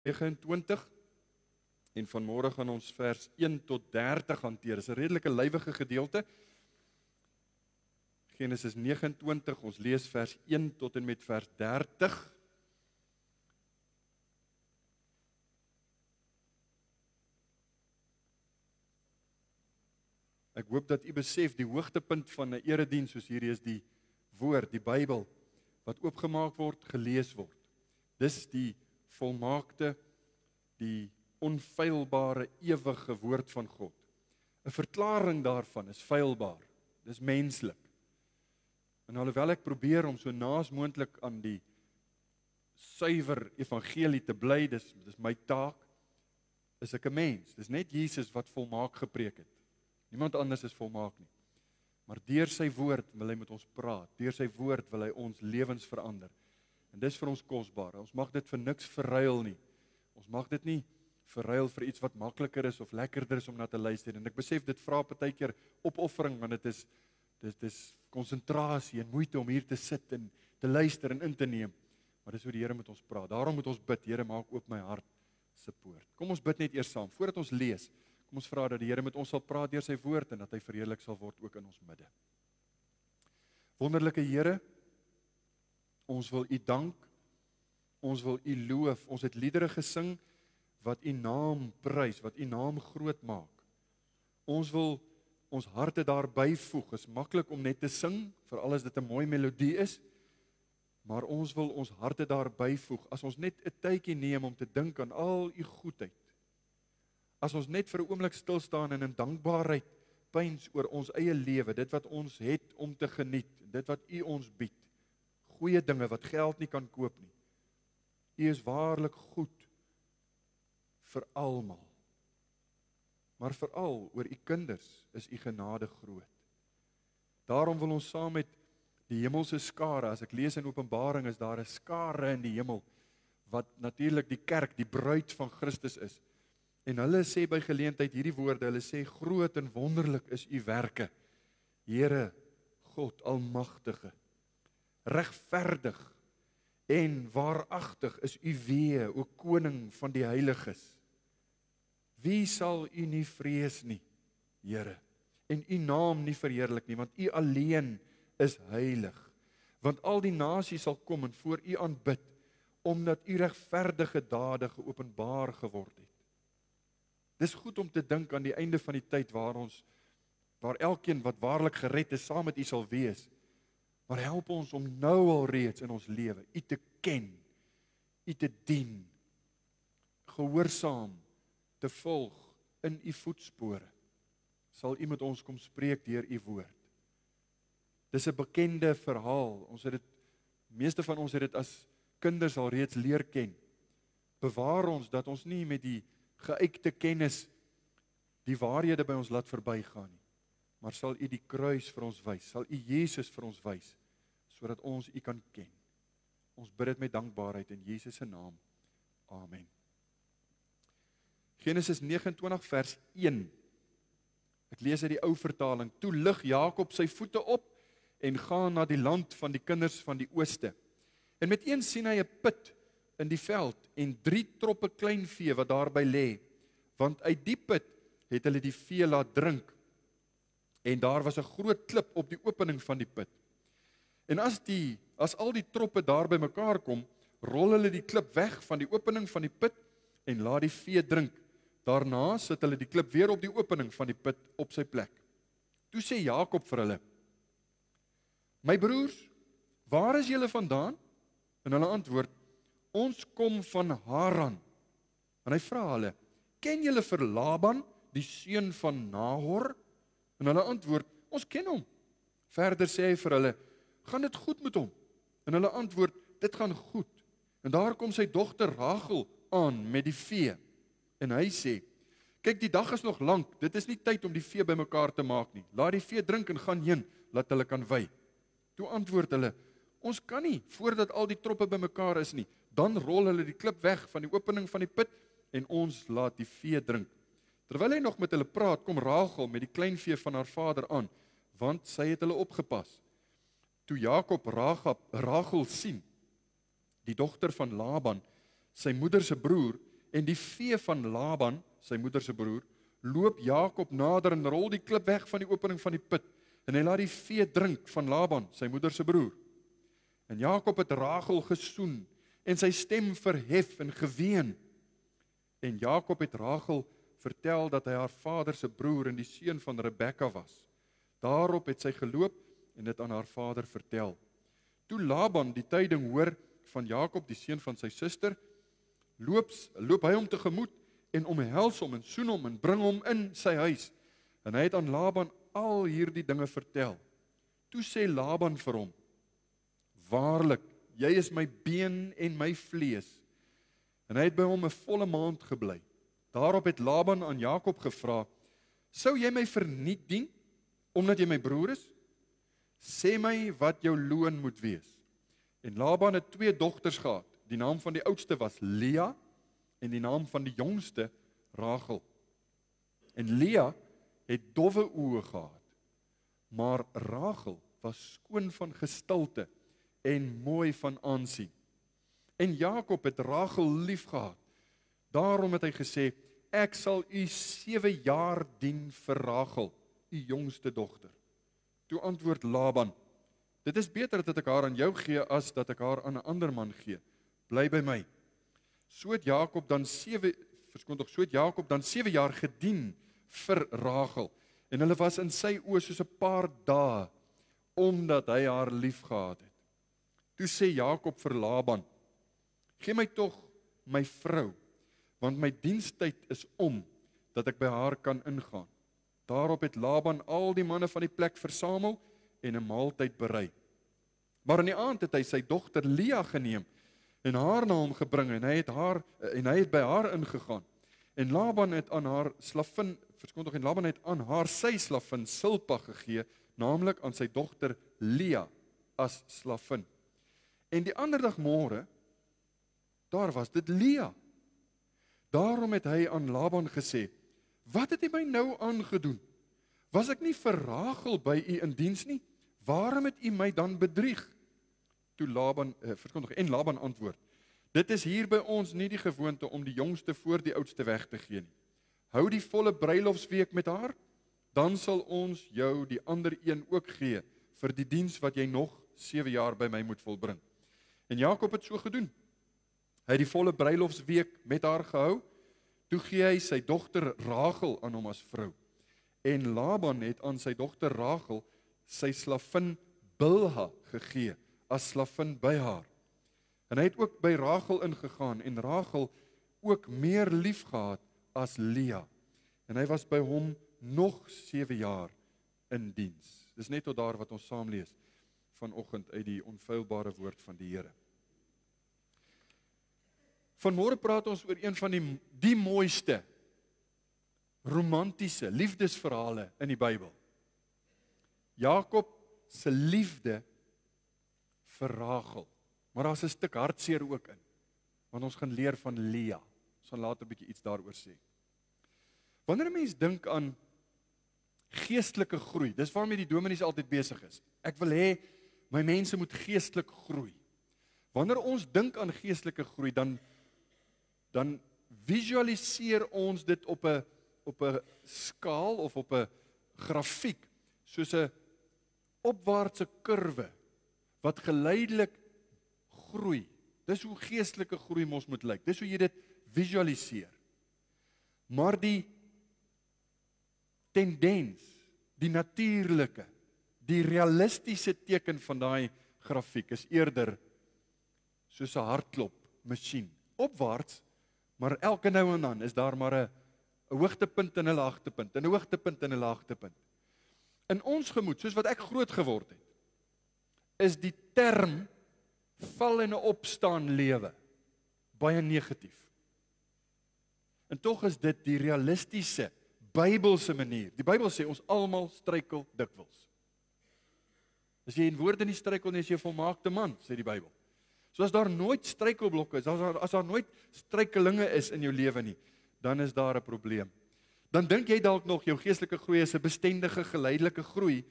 29 en vanmôre gaan ons vers 1 tot 30 hanteer. Dit is 'n redelike lywige gedeelte. Genesis 29, ons lees vers 1 tot en met vers 30. Ek hoop dat u besef die hoogtepunt van 'n erediens soos hierdie is die woord, die Bybel, wat oopgemaak word, gelees word. Dis die volmaakte, die onfeilbare, ewige woord van God. 'n Verklaring daarvan is feilbaar, dis menslik. En alhoewel ek probeer om so naas moontlik aan die suiwer evangelie te bly, dis my taak, is ek 'n mens. Dis net Jesus wat volmaak gepreek het. Niemand anders is volmaak nie. Maar deur sy woord wil hy met ons praat. Deur sy woord wil hy ons lewens verander. En dis vir ons kosbaar. Ons mag dit vir niks verruil nie. Ons mag dit nie verruil vir iets wat makliker is of lekkerder is om na te luister. En ek besef dit vra partykeer opoffering, want dit is konsentrasie en moeite om hier te sit en te luister en in te neem. Maar dis hoe die Here met ons praat. Daarom moet ons bid, Here, maak oop my hart se poort. Kom ons bid net eers saam voordat ons lees. Kom ons vra dat die Here met ons sal praat deur sy woord en dat hy verheerlik sal word ook in ons midde. Wonderlike Here, ons wil u dank, ons wil u loof, ons het liedere gesing wat u naam prys, wat u naam groot maak. Ons wil ons harte daarby voeg, is maklik om net te sing, veral as dit 'n mooi melodie is, maar ons wil ons harte daarby voeg, as ons net 'n tydjie neem om te dink aan al u goedheid, as ons net vir 'n oomblik stil staan en in dankbaarheid pyns oor ons eie lewe, dit wat ons het om te geniet, dit wat u ons bied, goeie dinge wat geld nie kan koop nie. U is waarlik goed vir almal. Maar veral oor u kinders is u genade groot. Daarom wil ons saam met die hemelse skare, as ek lees in Openbaring, is daar 'n skare in die hemel, wat natuurlik die kerk, die bruid van Christus is. En hulle sê by geleentheid hierdie woorde, hulle sê, groot en wonderlik is u werke, Here, God Almagtige, regverdig en waaragtig is u weë, o koning van die heiliges. Wie sal u nie vrees nie, Here, en u naam nie verheerlik nie, want u alleen is heilig. Want al die nasies sal kom en voor u aanbid, omdat u regverdige dade geopenbaar geword het. Dis goed om te dink aan die einde van die tyd waar elkeen wat waarlik gered is, saam met u sal wees. Maar help ons om nou al reeds in ons lewe, u te ken, u te dien, gehoorsaam, te volg in u voetspore, sal u met ons kom spreek deur u woord. Dis 'n bekende verhaal, meeste van ons het dit as kinders al reeds leer ken. Bewaar ons dat ons nie met die geuite kennis die waarhede by ons laat verbygaan nie, maar sal u die kruis vir ons wys, sal u Jesus vir ons wys, sodat ons u kan ken. Ons bid dit met dankbaarheid in Jesus se naam. Amen. Genesis 29 vers 1. Ek lees uit die ou vertaling. Toe lig Jakob sy voete op en gaan na die land van die kinders van die ooste. En meteen sien hy 'n put in die veld en 3 troppe klein vee wat daarby lê, want uit die put het hulle die vee laat drink. En daar was 'n groot klip op die opening van die put. En as al die troppe daar by mekaar kom, rol hulle die klip weg van die opening van die put en laat die vee drink. Daarna sit hulle die klip weer op die opening van die put op sy plek. Toe sê Jakob vir hulle: "My broers, waar is julle vandaan?" En hulle antwoord: "Ons kom van Haran." En hy vra hulle: "Ken julle vir Laban, die seun van Nahor?" En hulle antwoord: "Ons ken hom." Verder sê hy vir hulle: "Gaan dit goed met hom?" En hulle antwoord: "Dit gaan goed." En daar kom sy dogter Rachel aan met die vee. En hy sê: "Kyk, die dag is nog lank, dit is nie tyd om die vee bymekaar te maak nie. Laat die vee drink en gaan heen, laat hulle kan wei." Toe antwoord hulle: "Ons kan nie, voordat al die troppe bymekaar is nie." Dan rol hulle die klip weg van die opening van die put en ons laat die vee drink. Terwyl hy nog met hulle praat, kom Rachel met die klein vee van haar vader aan, want sy het hulle opgepas. Toe Jakob Rachel sien, die dogter van Laban, sy moeder se broer, en die vee van Laban, sy moeder se broer, loop Jakob nader en rol die klip weg van die opening van die put, en hy laat die vee drink van Laban, sy moeder se broer. En Jakob het Rachel gesoen, en sy stem verhef en geween. En Jakob het Rachel vertel dat hy haar vader se broer en die seun van Rebekka was. Daarop het sy geloop en dit aan haar vader vertel. Toe Laban die tyding hoor van Jakob, die seun van sy suster, loop hy hom tegemoet en omhels hom en soen hom en bring hom in sy huis. En hy het aan Laban al hierdie dinge vertel. Toe sê Laban vir hom: Waarlik, jy is my been en my vlees. En hy het by hom 'n volle maand gebly. Daarop het Laban aan Jakob gevra: Sou jy my verniet dien, omdat jy my broer is? Sê my wat jou loon moet wees. En Laban het 2 dogters gehad. Die naam van die oudste was Lea en die naam van die jongste Rachel. En Lea het dowwe oë gehad, maar Rachel was skoon van gestalte en mooi van aansien. En Jakob het Rachel lief gehad. Daarom het hy gesê: Ek sal u 7 jaar dien vir Rachel, u jongste dogter. Toe antwoord Laban: Dit is beter dat ek haar aan jou gee as dat ek haar aan 'n ander man gee. Bly by my. So het Jakob dan 7 jaar gedien vir Rachel. En hulle was in sy oë soos 'n paar dae, omdat hy haar lief gehad het. Toe sê Jakob vir Laban: Gee my tog my vrou, want my dienstyd is om, dat ek by haar kan ingaan. Daarop het Laban al die manne van die plek versamel en 'n maaltyd berei. Maar in die aand het hy sy dogter Lea geneem en haar na hom gebring en hy het by haar ingegaan. En Laban het aan haar sy slavin Silpa gegee, naamlik aan sy dogter Lea as slavin. En die ander dag môre, daar was dit Lea. Daarom het hy aan Laban gesê: Wat het u my nou aangedoen? Was ek nie vir Rachel by u in diens nie? Waarom het u my dan bedrieg? Toe Laban antwoord: Dit is hier by ons nie die gewoonte om die jongste voor die oudste weg te gee nie. Hou die volle bruilofsweek met haar, dan sal ons jou die ander een ook gee vir die diens wat jy nog 7 jaar by my moet volbring. En Jakob het so gedoen. Hy het die volle bruilofsweek met haar gehou. Toe gee hy sy dogter Rachel aan hom as vrou. En Laban het aan sy dogter Rachel sy slavin Bilha gegee as slavin by haar. En hy het ook by Rachel ingegaan en Rachel ook meer lief gehad as Lea. En hy was by hom nog 7 jaar in diens. Dis net tot daar wat ons saam lees vanoggend uit die onfeilbare woord van die Here. Vanmôre praat ons oor een van die mooiste romantiese liefdesverhale in die Bybel. Jakob se liefde vir Rachel. Maar daar's 'n stuk hartseer ook in, want ons gaan leer van Lea. Ons gaan later 'n bietjie iets daaroor sê. Wanneer 'n mens dink aan geestelike groei, dis waarmee die dominees altyd besig is. Ek wil hê my mense moet geestelik groei. Wanneer ons dink aan geestelike groei, dan visualiseer ons dit op 'n skaal of op 'n grafiek, soos 'n opwaartse kurwe wat geleidelik groei. Dis hoe geestelike groei mos moet lyk. Dis hoe jy dit visualiseer. Maar die tendens, die natuurlike, die realistiese teken van daai grafiek is eerder soos 'n hartklopmasjien. Opwaarts, maar elke nou en dan is daar maar 'n hoogtepunt en 'n laagtepunt, en 'n hoogtepunt en 'n laagtepunt. In ons gemoed, soos wat ek groot geword het, is die term val en 'n opstaan lewe baie negatief. En tog is dit die realistiese, Bybelse manier. Die Bybel sê ons almal struikel dikwels. As jy in woorde nie struikel nie, is jy 'n volmaakte man, sê die Bybel. So as daar nooit struikelblokke is, as daar nooit struikelinge is in jou lewe nie, dan is daar 'n probleem. Dan dink jy dalk nog jou geestelike groei is 'n bestendige, geleidelike groei,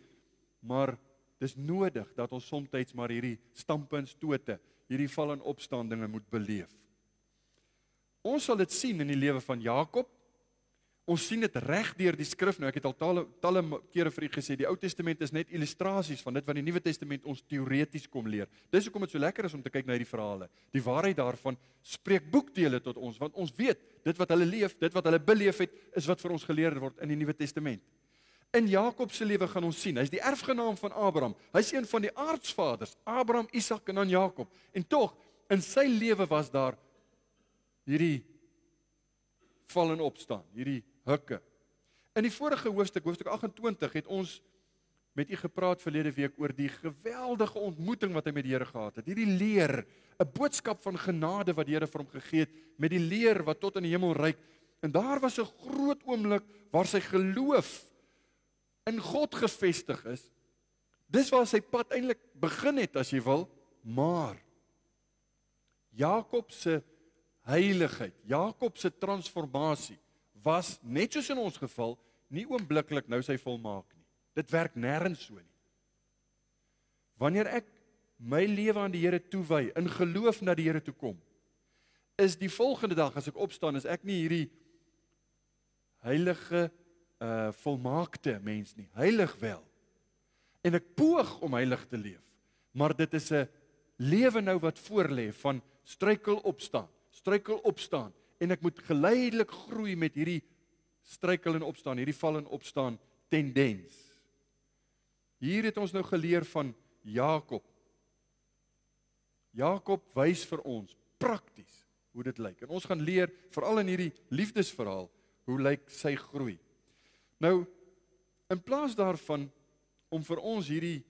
maar dis nodig dat ons soms maar hierdie stampe en stote, hierdie val en opstaan dinge moet beleef. Ons sal dit sien in die lewe van Jakob. Ons sien dit reg deur die skrif. Nou ek het al talle kere vir u gesê, die Ou Testament is net illustrasies van dit wat die Nuwe Testament ons teoreties kom leer. Dis hoekom dit so lekker is om te kyk na hierdie verhale. Die waarheid daarvan spreek boekdele tot ons, want ons weet, dit wat hulle leef, dit wat hulle beleef het, is wat vir ons geleer word in die Nuwe Testament. In Jakob se lewe gaan ons sien, hy is die erfgenaam van Abraham. Hy is een van die aardsvaders, Abraham, Isak en dan Jakob. En tog, in sy lewe was daar hierdie val en opstaan, hierdie hukke. In die vorige hoofstuk 28, het ons met u gepraat verlede week oor die geweldige ontmoeting wat hy met die Here gehad het. Hierdie leer, 'n boodskap van genade wat die Here vir hom gegee het, met die leer wat tot in die hemel reik. En daar was 'n groot oomblik waar sy geloof in God gevestig is. Dis waar sy pad eintlik begin het, as jy wil, maar Jakob se heiligheid, Jakob se transformasie was, net soos in ons geval, nie oombliklik nou sy volmaak nie. Dit werk nêrens so nie. Wanneer ek my lewe aan die Here toewy, in geloof na die Here toe kom, is die volgende dag as ek opstaan, is ek nie hierdie heilige, volmaakte mens nie. Heilig wel. En ek poog om heilig te leef. Maar dit is 'n lewe nou wat voorlê van struikel opstaan. En ek moet geleidelik groei met hierdie struikel en opstaan, hierdie val en opstaan tendens. Hier het ons nou geleer van Jakob. Jakob wys vir ons prakties hoe dit lyk. En ons gaan leer, veral in hierdie liefdesverhaal, hoe lyk sy groei. Nou, in plaas daarvan om vir ons hierdie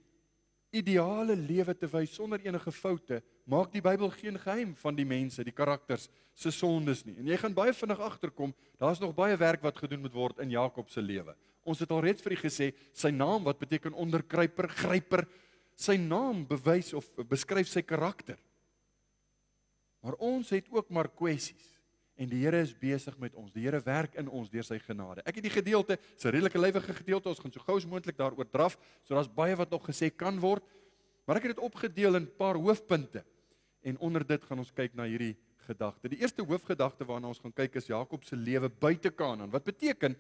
ideale lewe te wys sonder enige foute, maak die Bybel geen geheim van die mense, die karakters se sondes nie. En jy gaan baie vinnig agterkom, daar's nog baie werk wat gedoen moet word in Jakob se lewe. Ons het al reeds vir u gesê, sy naam wat beteken onderkruiper, gryper, sy naam bewys of beskryf sy karakter. Maar ons het ook maar kwessies. En die Here is besig met ons. Die Here werk in ons deur sy genade. Ek het die gedeelte, dis 'n redelike lywige gedeelte, ons gaan so gou as moontlik daaroor draf, so daar's baie wat nog gesê kan word. Maar ek het dit opgedeel in 'n paar hoofpunte. En onder dit gaan ons kyk na hierdie gedagte. Die eerste hoofgedagte waarna ons gaan kyk is Jakob se lewe buite Kanaan. Wat beteken?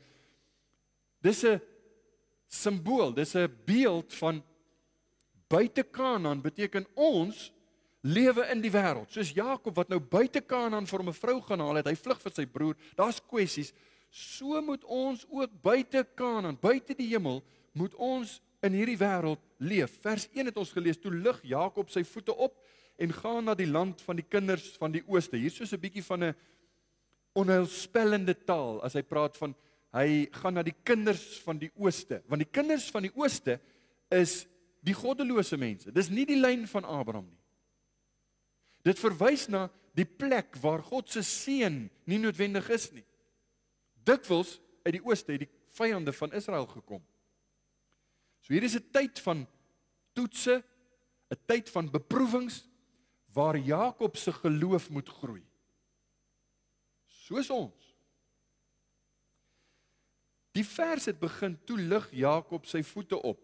Dis 'n simbool, dis 'n beeld van buite Kanaan beteken ons lewe in die wêreld. Soos Jakob wat nou buite Kanaan vir hom 'n vrou gaan haal het, hy vlug vir sy broer. Daar's kwessies. So moet ons ook buite Kanaan, buite die hemel, moet ons in hierdie wêreld leef. Vers 1 het ons gelees, toe lig Jakob sy voete op en gaan na die land van die kinders van die ooste. Hier is so 'n bietjie van 'n onheilspellende taal as hy praat van hy gaan na die kinders van die ooste, want die kinders van die ooste is die goddelose mense. Dis nie die lyn van Abraham nie. Dit verwys na die plek waar God se seën nie noodwendig is nie. Dikwels uit die ooste het die vyande van Israel gekom. So hier is 'n tyd van toetse, 'n tyd van beproewings waar Jakob se geloof moet groei. Soos ons. Die vers het begin, toe lig Jakob sy voete op.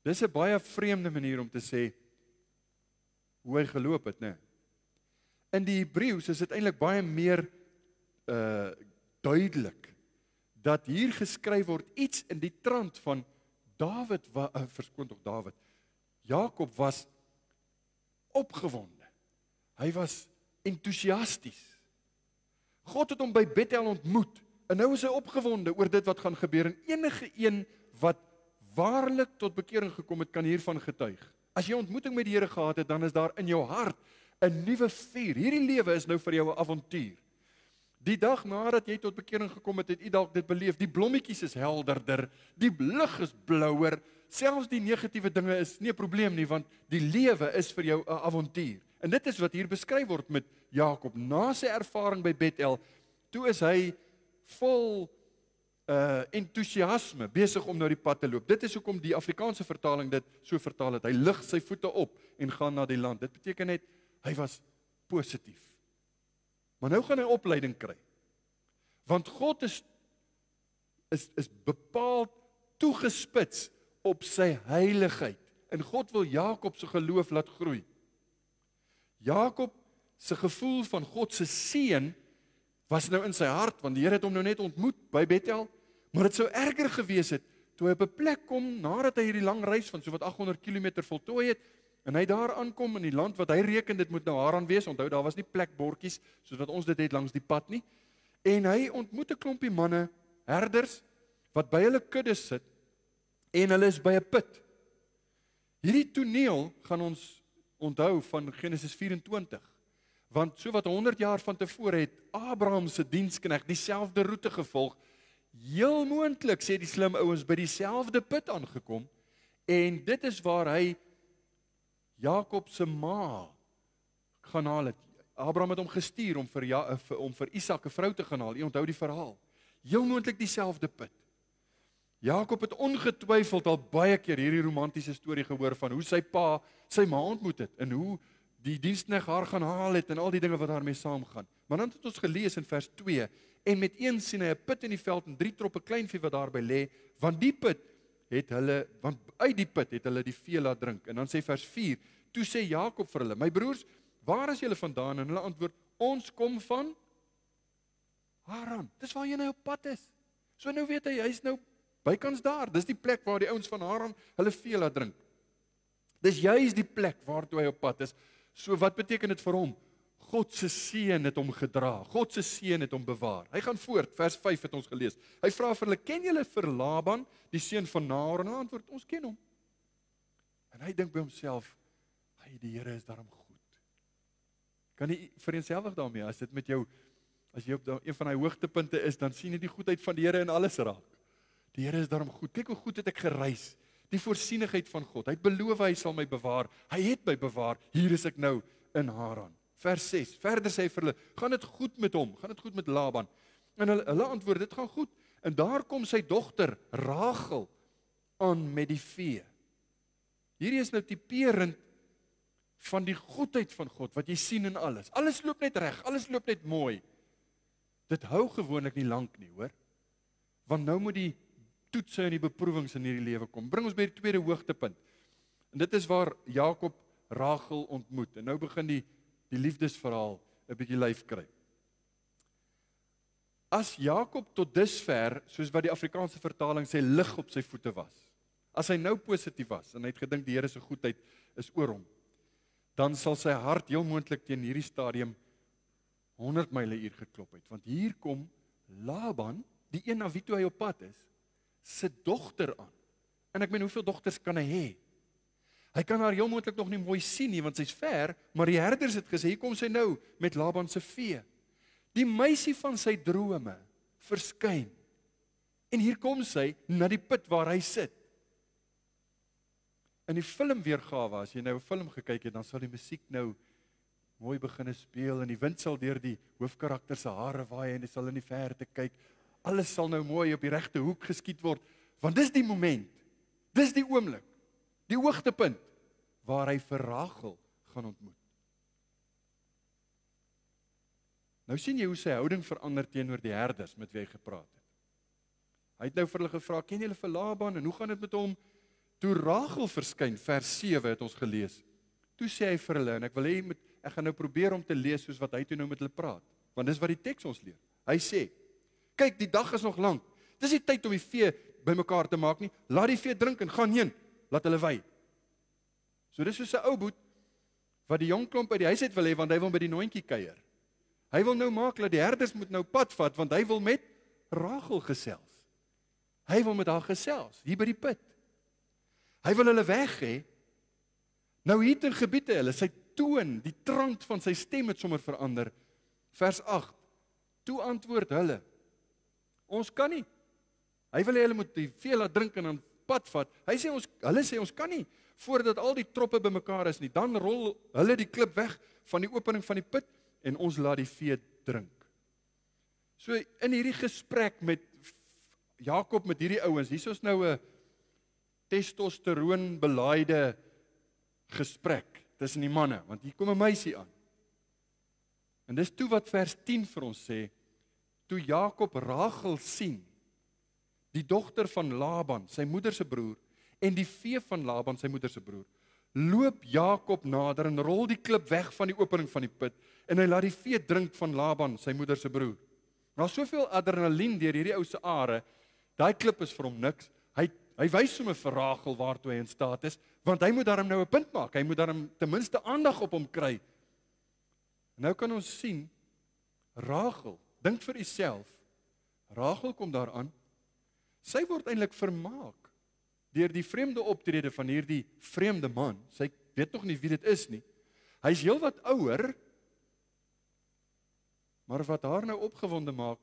Dis 'n baie vreemde manier om te sê hoe hy geloop het, né? In die Hebreëus is dit eintlik baie meer duidelik dat hier geskryf word iets in die trant van Dawid, verskoon tog Dawid. Jakob was opgewonde. Hy was entoesiasties. God het hom by Bethel ontmoet en nou is hy opgewonde oor dit wat gaan gebeur en enige een wat waarlik tot bekering gekom het kan hiervan getuig. As jy 'n ontmoeting met die Here gehad het, dan is daar in jou hart 'n nuwe vuur. Hierdie lewe is nou vir jou 'n avontuur. Die dag nadat jy tot bekering gekom het, het jy dalk dit beleef. Die blommetjies is helderder, die lug is blouer, selfs die negatiewe dinge is nie 'n probleem nie, want die lewe is vir jou 'n avontuur. En dit is wat hier beskryf word met Jakob. Na sy ervaring by Bethel, toe is hy vol entoesiasme, besig om nou die pad te loop. Dit is hoekom die Afrikaanse vertaling dit so vertaal het. Hy lig sy voete op en gaan na die land. Dit beteken net, hy was positief. Maar nou gaan hy opleiding kry. Want God is bepaald toegespits op sy heiligheid. En God wil Jakob se geloof laat groei. Jakob se gevoel van God se seën was nou in sy hart, want die Here het hom nou net ontmoet by Bethel, maar dit sou erger gewees het, toe hy op 'n plek kom, nadat hy hierdie lang reis van so wat 800 km voltooi het, en hy daar aankom in die land wat hy reken dit moet nou Haran wees, onthou daar was nie plekbordjies, soos wat ons dit het langs die pad nie, en hy ontmoet 'n klompie manne, herders, wat by hulle kuddes sit, en hulle is by 'n put. Hierdie toneel gaan ons onthou van Genesis 24, want so wat 100 jaar van tevore het Abraham se diensknegt dieselfde roete gevolg, heel moontlik, sê die slim ouens, by dieselfde put aangekom, en dit is waar hy Jakob se ma gaan haal het. Abraham het hom gestuur om vir Isak 'n vrou te gaan haal. U onthou die verhaal. Heel moontlik dieselfde put. Jakob het ongetwyfeld al baie keer hierdie romantiese storie gehoor van hoe sy pa sy ma ontmoet het en hoe die diensknegt haar gaan haal het en al die dinge wat daarmee saamgaan. Maar dan het ons gelees in vers 2, en met een sien hy 'n put in die veld en 3 troppe kleinvee wat daarby lê, want uit die put het hulle die vee laat drink. En dan sê vers 4, toe sê Jakob vir hulle, my broers, waar is julle vandaan? En hulle antwoord, ons kom van Haran. Dis waar jy nou op pad is. So nou weet hy's nou bykans daar. Dis die plek waar die ouens van Haran hulle vee laat drink. Dis juist die plek waartoe hy op pad is. So wat beteken dit vir hom? God se seën het hom gedra. God se seën het hom bewaar. Hy gaan voort, vers 5 het ons gelees. Hy vra vir hulle, ken julle vir Laban, die seun van Nahor? En hulle antwoord, ons ken hom. En hy dink by homself, die Here is daarom goed. Kan jy vereenselwig daarmee, as dit met jou, as jy op een van die hoogtepunte is, dan sien jy die goedheid van die Here in alles raak. Die Here is daarom goed. Kyk hoe goed het ek gereis. Die voorsienigheid van God. Hy het beloof hy sal my bewaar. Hy het my bewaar. Hier is ek nou in Haran. Vers 6. Verder sê hy vir hulle, gaan dit goed met hom? Gaan dit goed met Laban? En hulle antwoord, dit gaan goed. En daar kom sy dogter Rachel aan met die vee. Hierdie is nou typerend van die goedheid van God, wat jy sien in alles. Alles loop net reg, alles loop net mooi. Dit hou gewoonlik nie lank nie, hoor. Want nou moet die toetse en die beproewings in hierdie lewe kom. Bring ons by die tweede hoogtepunt. En dit is waar Jakob Rachel ontmoet. En nou begin die liefdesverhaal 'n bietjie lyf kry. As Jakob tot dusver, soos wat die Afrikaanse vertaling sê, lig op sy voete was, as hy nou positief was, en hy het gedink die Here se goedheid is oor hom, dan sal sy hart heel moontlik teen hierdie stadium 100 myl/uur geklop het. Want hier kom Laban, die een na wie toe hy op pad is, sy dogter aan. En ek meen, hoeveel dogters kan hy hê? Hy kan haar heel moontlik nog nie mooi sien nie, want sy's ver, maar die herders het gesê, hier kom sy nou met Laban se vee. Die meisie van sy drome verskyn. En hier kom sy na die put waar hy sit. In die filmweergawe, as jy nou 'n film gekyk het, dan sal die musiek nou mooi begine speel en die wind sal deur die hoofkarakter se hare waai en hy sal in die verte kyk. Alles sal nou mooi op die regte hoek geskiet word, want dis die moment. Dis die oomblik. Die hoogtepunt waar hy vir Rachel gaan ontmoet. Nou sien jy hoe sy houding verander teenoor die herders met wie hy gepraat het. Hy het nou vir hulle gevra, ken julle vir Laban en hoe gaan dit met hom? Toe Rachel verskyn, vers 7 het ons gelees. Toe sê hy vir hulle, en ek gaan nou probeer om te lees soos wat hy toe nou met hulle praat, want dis wat die teks ons leer. Hy sê, kyk, die dag is nog lank. Dis nie tyd om die vee bymekaar te maak nie. Laat die vee drink en gaan heen. Laat hulle wei. So dis soos 'n ou boet wat die jong klomp uit die huis uit wil hê, want hy wil met die noontjie kuier. Hy wil nou maak dat die herders moet nou pad vat, want hy wil met Rachel gesels. Hy wil met haar gesels, hier by die put. Hy wil hulle weg hê. Nou hier ter gebiede hulle, sy toon, die trant van sy stem het sommer verander. Vers 8. Toe antwoord hulle, ons kan nie. Hy wil hê hulle moet die vee laat drink en dan pad vat. Hulle sê ons kan nie, voordat al die troppe bymekaar is nie. Dan rol hulle die klip weg van die opening van die put en ons laat die vee drink. So in hierdie gesprek met Jakob met hierdie ouens, hier is nou 'n testosteroon belaaide gesprek tussen die manne, want hier kom 'n meisie aan. En dis toe wat vers 10 vir ons sê, toe Jakob Rachel sien, die dogter van Laban, sy moeder se broer, en die vee van Laban, sy moeder se broer, loop Jakob nader en rol die klip weg van die opening van die put en hy laat die vee drink van Laban, sy moeder se broer. Daar's soveel adrenalien deur hierdie ou se are, daai klip is vir hom niks. Hy wys sommer vir Rachel waartoe hy in staat is, want hy moet daarom nou 'n punt maak. Hy moet daarom ten minste aandag op hom kry. En nou kan ons sien, Rachel, dink vir jouself, Rachel kom daaraan, sy word eintlik vermaak deur die vreemde optrede van hierdie vreemde man. Sy weet nog nie wie dit is nie. Hy's heelwat ouer, maar wat haar nou opgewonde maak,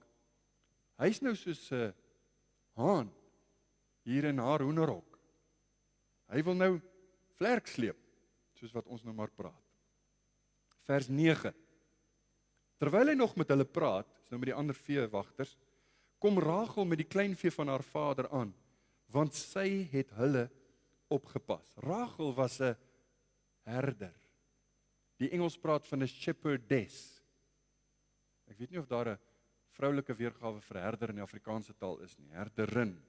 hy's nou soos 'n haan hier in haar hoenderhok. Hy wil nou vlerk sleep, soos wat ons nou maar praat. Vers 9. Terwyl hy nog met hulle praat, is nou met die ander veewagters, kom Rachel met die kleinvee van haar vader aan, want sy het hulle opgepas. Rachel was 'n herder. Die Engels praat van 'n shepherdess. Ek weet nie of daar 'n vroulike weergawe vir herder in die Afrikaanse taal is nie, herderin.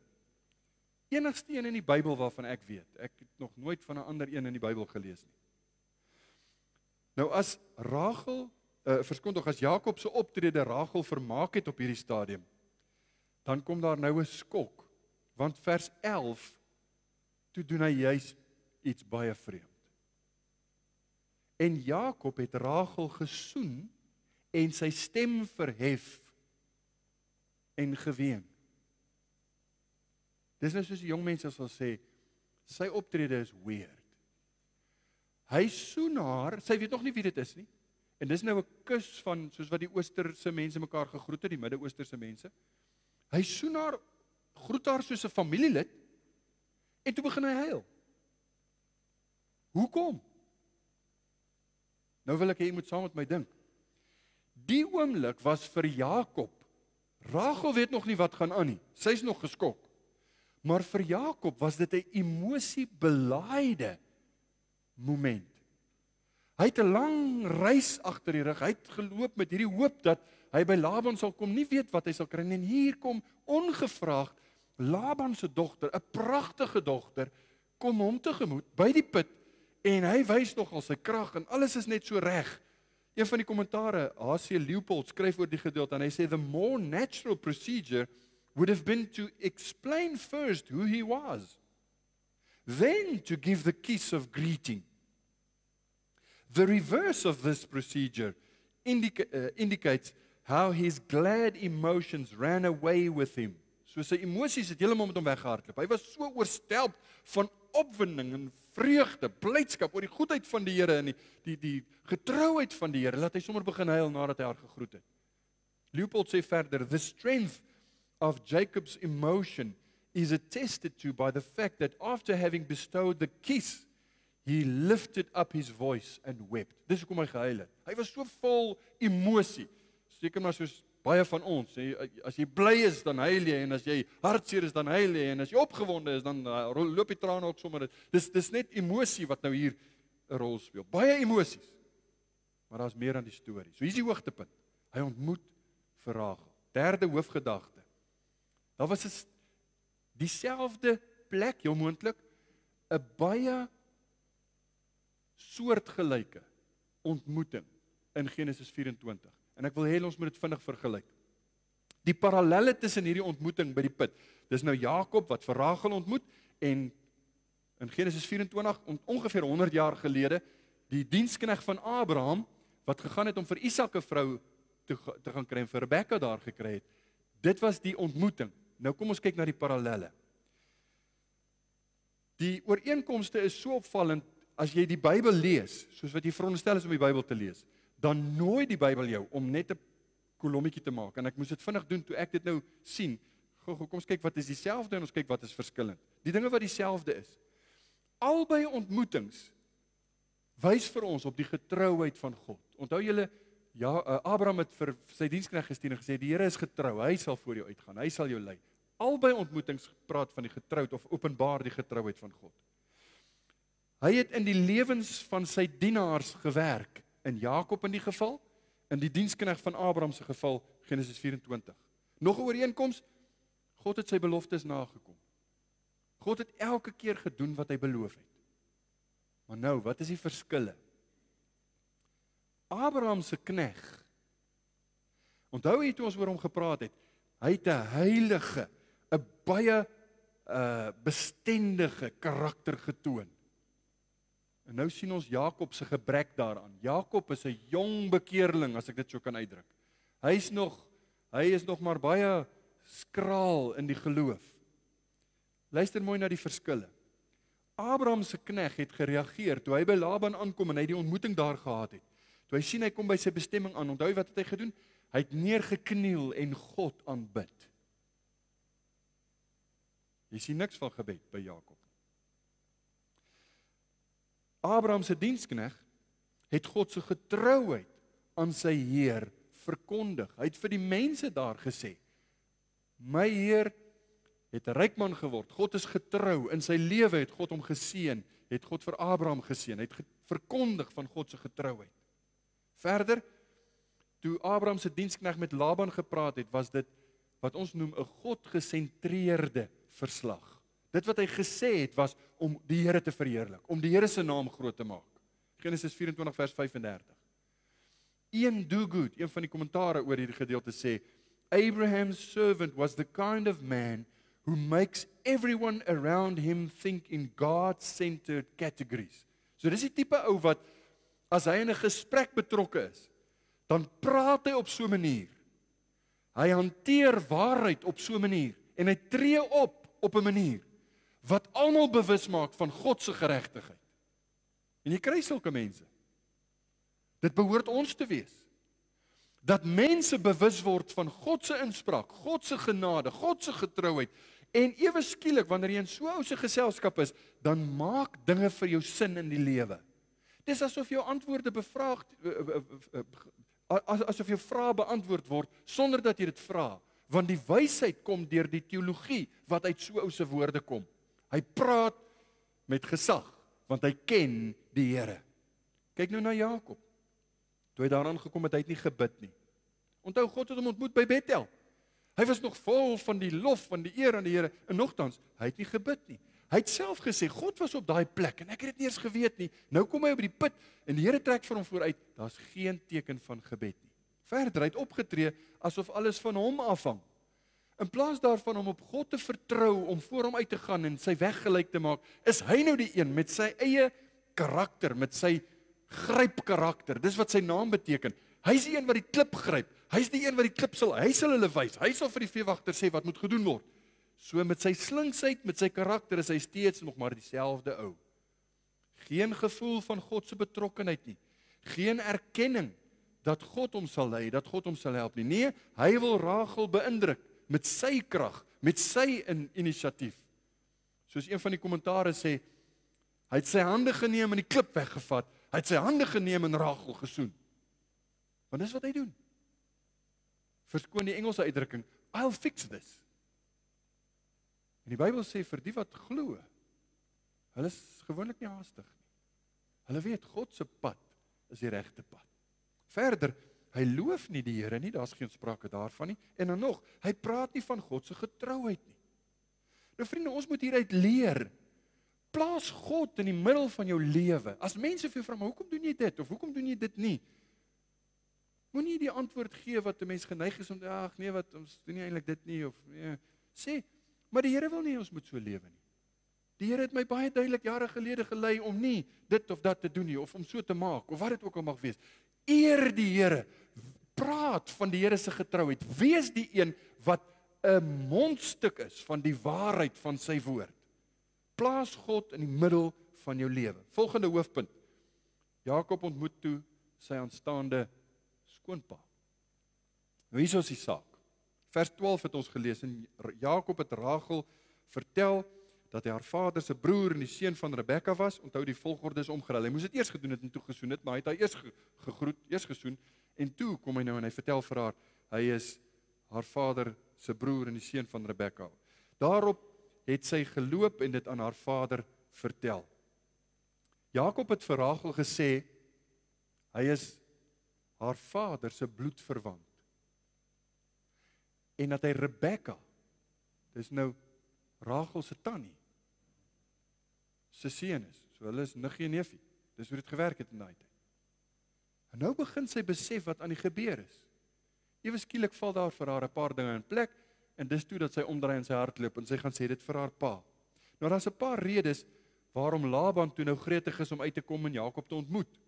Enigste een in die Bybel waarvan ek weet. Ek het nog nooit van 'n ander een in die Bybel gelees nie. Nou as Rachel, as Jakob se optrede Rachel vermaak het op hierdie stadium, dan kom daar nou 'n skok, want vers 11, toe doen hy juis iets baie vreemd. En Jakob het Rachel gesoen en sy stem verhef en geween. Dis nou soos die jong mense sal sê, sy optrede is weird. Hy soen haar, sy weet nog nie wie dit is nie, en dis nou 'n kus van, soos wat die Oosterse mense mekaar gegroet het, die Midde-Oosterse mense. Hy soen haar, groet haar soos 'n familielid, en toe begin hy huil. Hoekom? Nou wil ek hê jy moet saam met my dink. Die oomblik was vir Jakob, Rachel weet nog nie wat gaan aan nie, sy's nog geskok. Maar vir Jakob was dit 'n emosiebelaaide moment. Hy het 'n lang reis agter die rug, hy het geloop met hierdie hoop dat hy by Laban sal kom, nie weet wat hy sal kry nie. En hier kom ongevraagd Laban se dogter, 'n pragtige dogter, kom hom tegemoet by die put en hy wys nogal sy krag en alles is net so reg. Een van die kommentare, H.C. Leopold, skryf oor die gedeelte en hy sê the more natural procedure would have been to explain first who he was, then to give the kiss of greeting. The reverse of this procedure indicates how his glad emotions ran away with him. So sy emosies het heeltemal met hom weggehardloop. Hy was so oorstelp van opwinding en vreugde, blydskap oor die goedheid van die Here en die getrouheid van die Here, laat hy sommer begin huil nadat hy haar gegroet het. Leopold sê verder, the strength of Jacob's emotion is attested to by the fact that after having bestowed the kiss, he lifted up his voice and wept. Dis hoekom hy gehuil het. Hy was so vol emosie. Seker maar soos baie van ons. As jy bly is, dan huil jy, en as jy hartseer is, dan huil jy, en as jy opgewonde is, dan loop die trane ook sommer. Dis net emosie wat nou hier 'n rol speel. Baie emosies. Maar daar's meer aan die storie. So hier is die hoogtepunt. Hy ontmoet vir Rachel. Derde hoofgedagte. Daar was dieselfde plek, heel moontlik, 'n baie soortgelyke ontmoeting in Genesis 24. En ek wil hê ons moet dit vinnig vergelyk. Die parallelle tussen hierdie ontmoeting by die put. Dis nou Jakob wat vir Rachel ontmoet en in Genesis 24 ongeveer 100 jaar gelede die diensknegt van Abraham wat gegaan het om vir Isak 'n vrou te gaan kry en vir Rebekka daar gekry het. Dit was die ontmoeting. Nou kom ons kyk na die parallelle. Die ooreenkomste is so opvallend as jy die Bybel lees, soos wat jy veronderstel is om die Bybel te lees, dan nooi die Bybel jou om net 'n kolommetjie te maak. En ek moes dit vinnig doen toe ek dit nou sien. Kom ons kyk wat is dieselfde en ons kyk wat is verskillend. Die dinge wat dieselfde is. Albei ontmoetings wys vir ons op die getrouheid van God. Onthou julle, Abraham het vir sy diensknegt gestuur en gesê, die Here is getrou, hy sal voor jou uitgaan, hy sal jou lei. Albei ontmoetings praat van die getroud of openbaar die getrouheid van God. Hy het in die lewens van sy dienaars gewerk, in Jakob in die geval, in die diensknegt van Abraham se geval, Genesis 24. Nog 'n ooreenkoms, God het sy beloftes nagekom. God het elke keer gedoen wat hy beloof het. Maar nou, wat is die verskille? Abraham se knegt, onthou jy toe ons oor hom gepraat het, hy het 'n heilige, 'n baie bestendige karakter getoon. En nou sien ons Jakob se gebrek daaraan. Jakob is 'n jong bekeerling, as ek dit so kan uitdruk. Hy is nog maar baie skraal in die geloof. Luister mooi na die verskille. Abraham se knegt het gereageer toe hy by Laban aankom en hy die ontmoeting daar gehad het. Toe hy sien hy kom by sy bestemming aan, onthou wat het hy gedoen? Hy het neergekniel en God aanbid. Jy sien niks van gebed by Jakob. Abraham se diensknegt het God se getrouheid aan sy Heer verkondig. Hy het vir die mense daar gesê, my Heer het 'n ryk man geword, God is getrou, in sy lewe het God hom geseën, het God vir Abraham geseën, het verkondig van God se getrouheid. Verder, toe Abraham se diensknegt met Laban gepraat het, was dit wat ons noem 'n God-gesentreerde verslag. Dit wat hy gesê het was om die Here te verheerlik, om die Here se naam groot te maak. Genesis 24 vers 35. Ian Duguid, een van die kommentare oor hierdie gedeelte sê, Abraham's servant was the kind of man who makes everyone around him think in God-centered categories. So dis die tipe ou wat, as hy in 'n gesprek betrokke is, dan praat hy op so 'n manier. Hy hanteer waarheid op so 'n manier, en hy tree op 'n manier, wat almal bewus maak van God se geregtigheid. En jy kry sulke mense. Dit behoort ons te wees. Dat mense bewus word van God se inspraak, God se genade, God se getrouheid, en ewe skielik, wanneer jy in so 'n ou se geselskap is, dan maak dinge vir jou sin in die lewe. Dis asof jou antwoorde asof jou vrae beantwoord word, sonder dat jy dit vra, want die wysheid kom deur die teologie, wat uit so 'n ou se woorde kom. Hy praat met gesag, want hy ken die Here. Kyk nou na Jakob. Toe hy daaraan gekom het, hy het nie gebid nie. Onthou, God het hom ontmoet by Bethel. Hy was nog vol van die lof, van die eer aan die Here, en nogtans, hy het nie gebid nie. Hy het self gesê, God was op daai plek, en ek het dit nie eens geweet nie. Nou kom hy op die put, en die Here trek vir hom vooruit, daar's geen teken van gebed nie. Verder, hy het opgetree, asof alles van hom afhang. In plaas daarvan om op God te vertrou, om voor hom uit te gaan en sy weg gelyk te maak, is hy nou die een met sy eie karakter, met sy grypkarakter. Dis wat sy naam beteken. Hy's die een wat die klip gryp. Hy's die een wat die klip hy sal hulle wys. Hy sal vir die veewagter sê wat moet gedoen word. So met sy slinksheid, met sy karakter is hy steeds nog maar dieselfde ou. Geen gevoel van God se betrokkenheid nie. Geen erkenning dat God hom sal lei, dat God hom sal help nie. Nee, hy wil Rachel beïndruk met sy krag, met sy inisiatief. Soos een van die kommentare sê, hy het sy hande geneem en die klip weggevat. Hy het sy hande geneem en Rachel gesoen. Want dis wat hy doen. Verskoon die Engelse uitdrukking, I'll fix this. En die Bybel sê vir die wat glo, hulle is gewoonlik nie haastig nie. Hulle weet God se pad is die regte pad. Verder, hy loof nie die Here nie, daar's geen sprake daarvan nie. En dan nog, hy praat nie van God se getrouheid nie. Nou vriende, ons moet hieruit leer. Plaas God in die middel van jou lewe. As mense vir jou vra, maar hoekom doen jy dit of hoekom doen jy dit nie? Moenie die antwoord gee wat 'n mens geneig is om ag nee, wat ons doen nie eintlik dit nie of nee. Sê, maar die Here wil nie ons moet so lewe nie. Die Here het my baie duidelik jare gelede gelei om nie dit of dat te doen nie of om so te maak of wat dit ook al mag wees. Eer die Here. Praat van die Here se getrouheid. Wees die een wat 'n mondstuk is van die waarheid van sy woord. Plaas God in die middel van jou lewe. Volgende hoofpunt. Jakob ontmoet toe sy aanstaande skoonpa. Nou hier is die saak. Vers 12 het ons gelees en Jakob het Rachel vertel dat hy haar vader se broer en die seun van Rebekka was. Onthou die volgorde is omgeruil. Hy moes dit eers gedoen het en toe gesoen het, maar hy het haar eers gegroet, eers gesoen en toe kom hy nou en hy vertel vir haar hy is haar vader se broer en die seun van Rebekka. Daarop het sy geloop en dit aan haar vader vertel. Jakob het vir Rachel gesê hy is haar vader se bloedverwant. En dat hy Rebekka, dis nou Rachel se tannie, se seun is. So hulle is niggie en neefie. Dis hoe dit gewerk het in daai tyd. En nou begin sy besef wat aan die gebeur is. Ewe skielik val daar vir haar 'n paar dinge in plek, en dis toe dat sy omdraai in sy hart loop, en sy gaan sê dit vir haar pa. Nou daar's 'n paar redes waarom Laban toe nou gretig is om uit te kom en Jakob te ontmoet.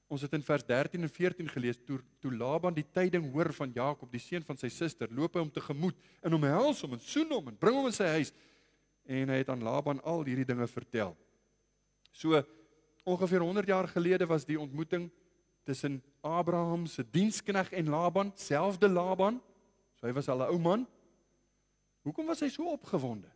Ons het in vers 13 en 14 gelees, toe Laban die tyding hoor van Jakob, die seun van sy suster, loop hy hom tegemoet, en omhels hom, en soen hom, en bring hom in sy huis, en hy het aan Laban al hierdie dinge vertel. So, ongeveer 100 jaar gelede was die ontmoeting tussen Abraham se dienskneg en Laban, selfde Laban, so hy was al 'n ou man. Hoekom was hy so opgewonde?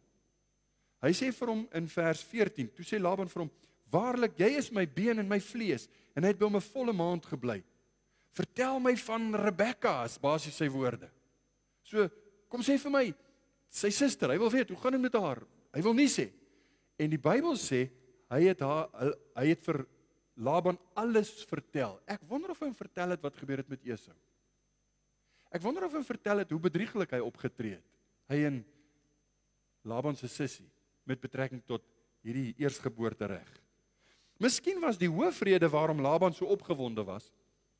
Hy sê vir hom in vers 14, toe sê Laban vir hom, waarlik, jy is my been en my vlees, en hy het by hom 'n volle maand gebly. Vertel my van Rebekka, is basies sy woorde. So, kom sê vir my, sy suster, hy wil weet, hoe gaan dit met haar? Hy wil nie sê. En die Bybel sê, hy het vir Laban alles vertel. Ek wonder of hy hom vertel het wat gebeur het met Esau. Ek wonder of hy hom vertel het hoe bedrieglik hy opgetree het. Hy en Laban se sussie, met betrekking tot hierdie eersgeboortereg. Miskien was die hoofrede waarom Laban so opgewonde was,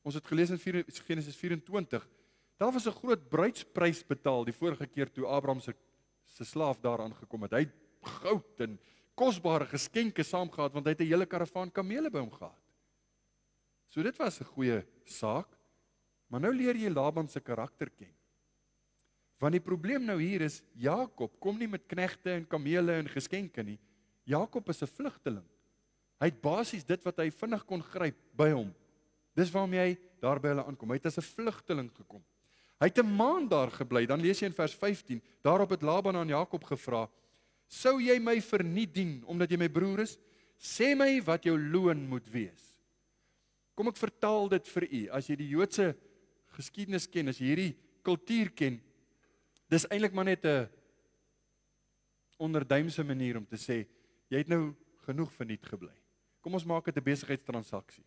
ons het gelees in Genesis 24, daar was 'n groot bruidsprys betaal die vorige keer toe Abraham se slaaf daar aangekom het. Hy het goud en kosbare geskenke saamgehad, want hy het 'n hele karavaan kamele by hom gehad. So dit was 'n goeie saak, maar nou leer jy Laban se karakter ken. Want die probleem nou hier is, Jakob kom nie met knegte en kamele en geskenke nie. Jakob is 'n vlugteling. Hy het basies dit wat hy vinnig kon gryp by hom. Dis waarmee hy daar by hulle aankom. Hy het as 'n vlugteling gekom. Hy het 'n maand daar gebly. Dan lees jy in vers 15, daarop het Laban aan Jakob gevra, sou jy my verniet dien, omdat jy my broer is? Sê my wat jou loon moet wees. Kom ek vertaal dit vir u, as jy die Joodse geskiedenis ken, as jy hierdie kultuur ken, dis eintlik maar net 'n onderduimse manier om te sê, jy het nou genoeg verniet gebly. Kom ons maak dit 'n besigheidstransaksie.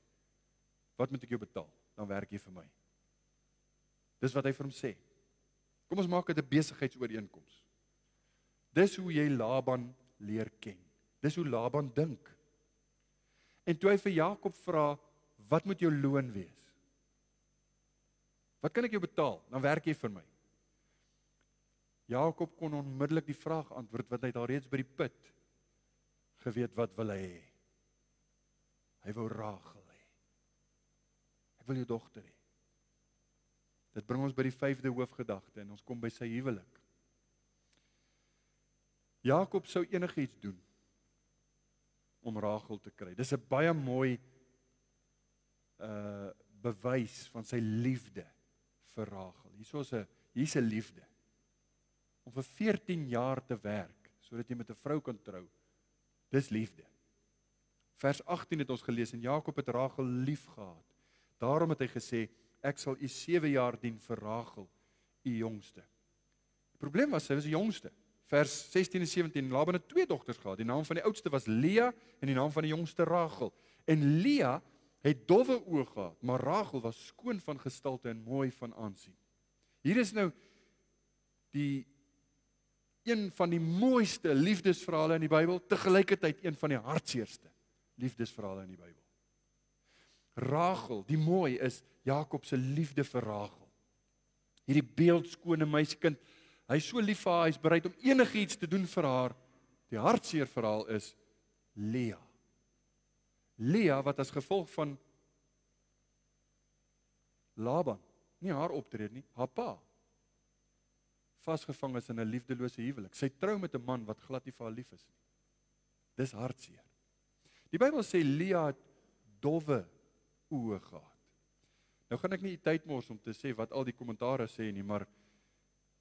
Wat moet ek jou betaal? Dan werk jy vir my. Dis wat hy vir hom sê. Kom ons maak dit 'n besigheidsooreenkoms. Dis hoe jy Laban leer ken. Dis hoe Laban dink. En toe hy vir Jakob vra, wat moet jou loon wees? Wat kan ek jou betaal? Dan werk jy vir my. Jakob kon onmiddellik die vraag antwoord, want hy het al reeds by die put geweet wat wil hy hê. Hy wou Rachel hê. Ek wil jou dogter hê. Dit bring ons by die 5de hoofgedagte en ons kom by sy huwelik. Jakob sou enigiets doen om Rachel te kry. Dis 'n baie mooi bewys van sy liefde vir Rachel. Hier's 'n liefde. Om vir 14 jaar te werk, sodat jy met 'n vrou kan trou, dis liefde. Vers 18 het ons gelees, en Jakob het Rachel lief gehad. Daarom het hy gesê, ek sal u 7 jaar dien vir Rachel, u jongste. Die probleem was, sy was die jongste. Vers 16 en 17, Laban het 2 dogters gehad. Die naam van die oudste was Lea, en die naam van die jongste Rachel. En Lea het dowwe oë gehad, maar Rachel was skoon van gestalte en mooi van aansien. Hier is nou een van die mooiste liefdesverhale in die Bybel, tegelijkertijd een van die hartseerste liefdesverhale in die Bybel. Rachel, die mooi is Jakob se liefde vir Rachel. Hierdie beeldskone meisiekind, hy is so lief vir haar, hy is bereid om enigiets te doen vir haar. Die hartseer verhaal is Lea. Lea wat as gevolg van Laban, nie haar optrede nie, haar pa, vasgevang is in 'n liefdelose huwelik. Sy trou met 'n man wat glad nie vir haar lief is nie. Dis hartseer. Die Bybel sê Lea het dowwe oë gehad. Nou gaan ek nie tyd mors om te sê wat al die kommentare sê nie, maar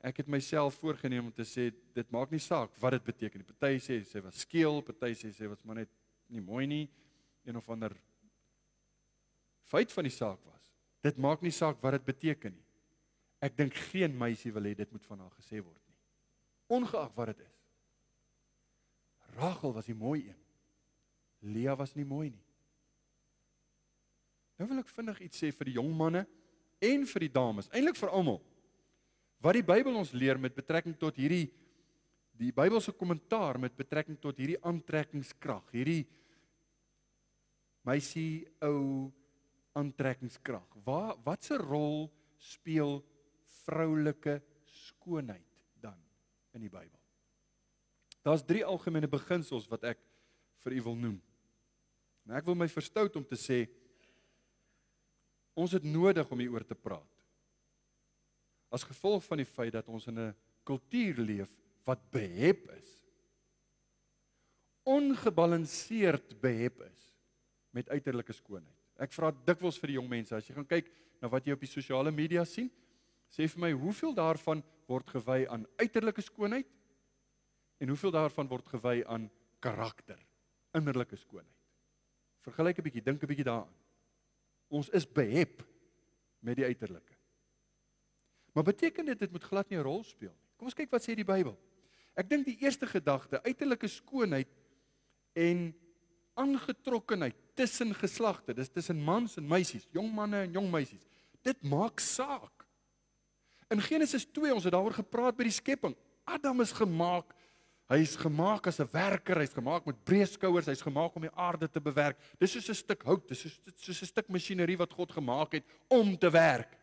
ek het myself voorgenem om te sê, dit maak nie saak wat dit beteken. Party sê sy was skeel, party sê sy was maar net nie mooi nie, een of ander feit van die saak was. Dit maak nie saak wat dit beteken nie. Ek dink geen meisie wil hê dit moet van haar gesê word nie. Ongeag wat dit is. Rachel was die mooi een. Lea was nie mooi nie. Nou wil ek vinnig iets sê vir die jong manne en vir die dames, eintlik vir almal. Wat die Bybel ons leer met betrekking tot hierdie die Bybelse kommentaar met betrekking tot hierdie aantrekkingskrag, hierdie meisie ou aantrekkingskrag. Watse rol speel vroulike skoonheid dan in die Bybel? Daar's 3 algemene beginsels wat ek vir u wil noem. En ek wil my verstout om te sê, ons het nodig om hieroor te praat. As gevolg van die feit dat ons in 'n kultuur leef wat behep is, ongebalanseerd behep is met uiterlike skoonheid. Ek vra dikwels vir die jong mense, as jy gaan kyk na wat jy op die sosiale media sien, sê vir my, hoeveel daarvan word gewy aan uiterlike skoonheid en hoeveel daarvan word gewy aan karakter, innerlike skoonheid. Vergelyk 'n bietjie, dink 'n bietjie daaraan. Ons is behep met die uiterlike. Maar beteken dit moet glad nie 'n rol speel nie? Kom ons kyk wat sê die Bybel. Ek dink die eerste gedagte, uiterlike skoonheid en aangetrokkenheid tussen geslagte, dis tussen mans en meisies, jong manne en jong meisies. Dit maak saak. In Genesis 2, ons het daaroor gepraat by die skepping. Adam is gemaak, hy is gemaak as 'n werker, hy is gemaak met breë skouers, hy is gemaak om die aarde te bewerk. Dis soos 'n stuk hout, dis soos 'n stuk masjinerie wat God gemaak het om te werk.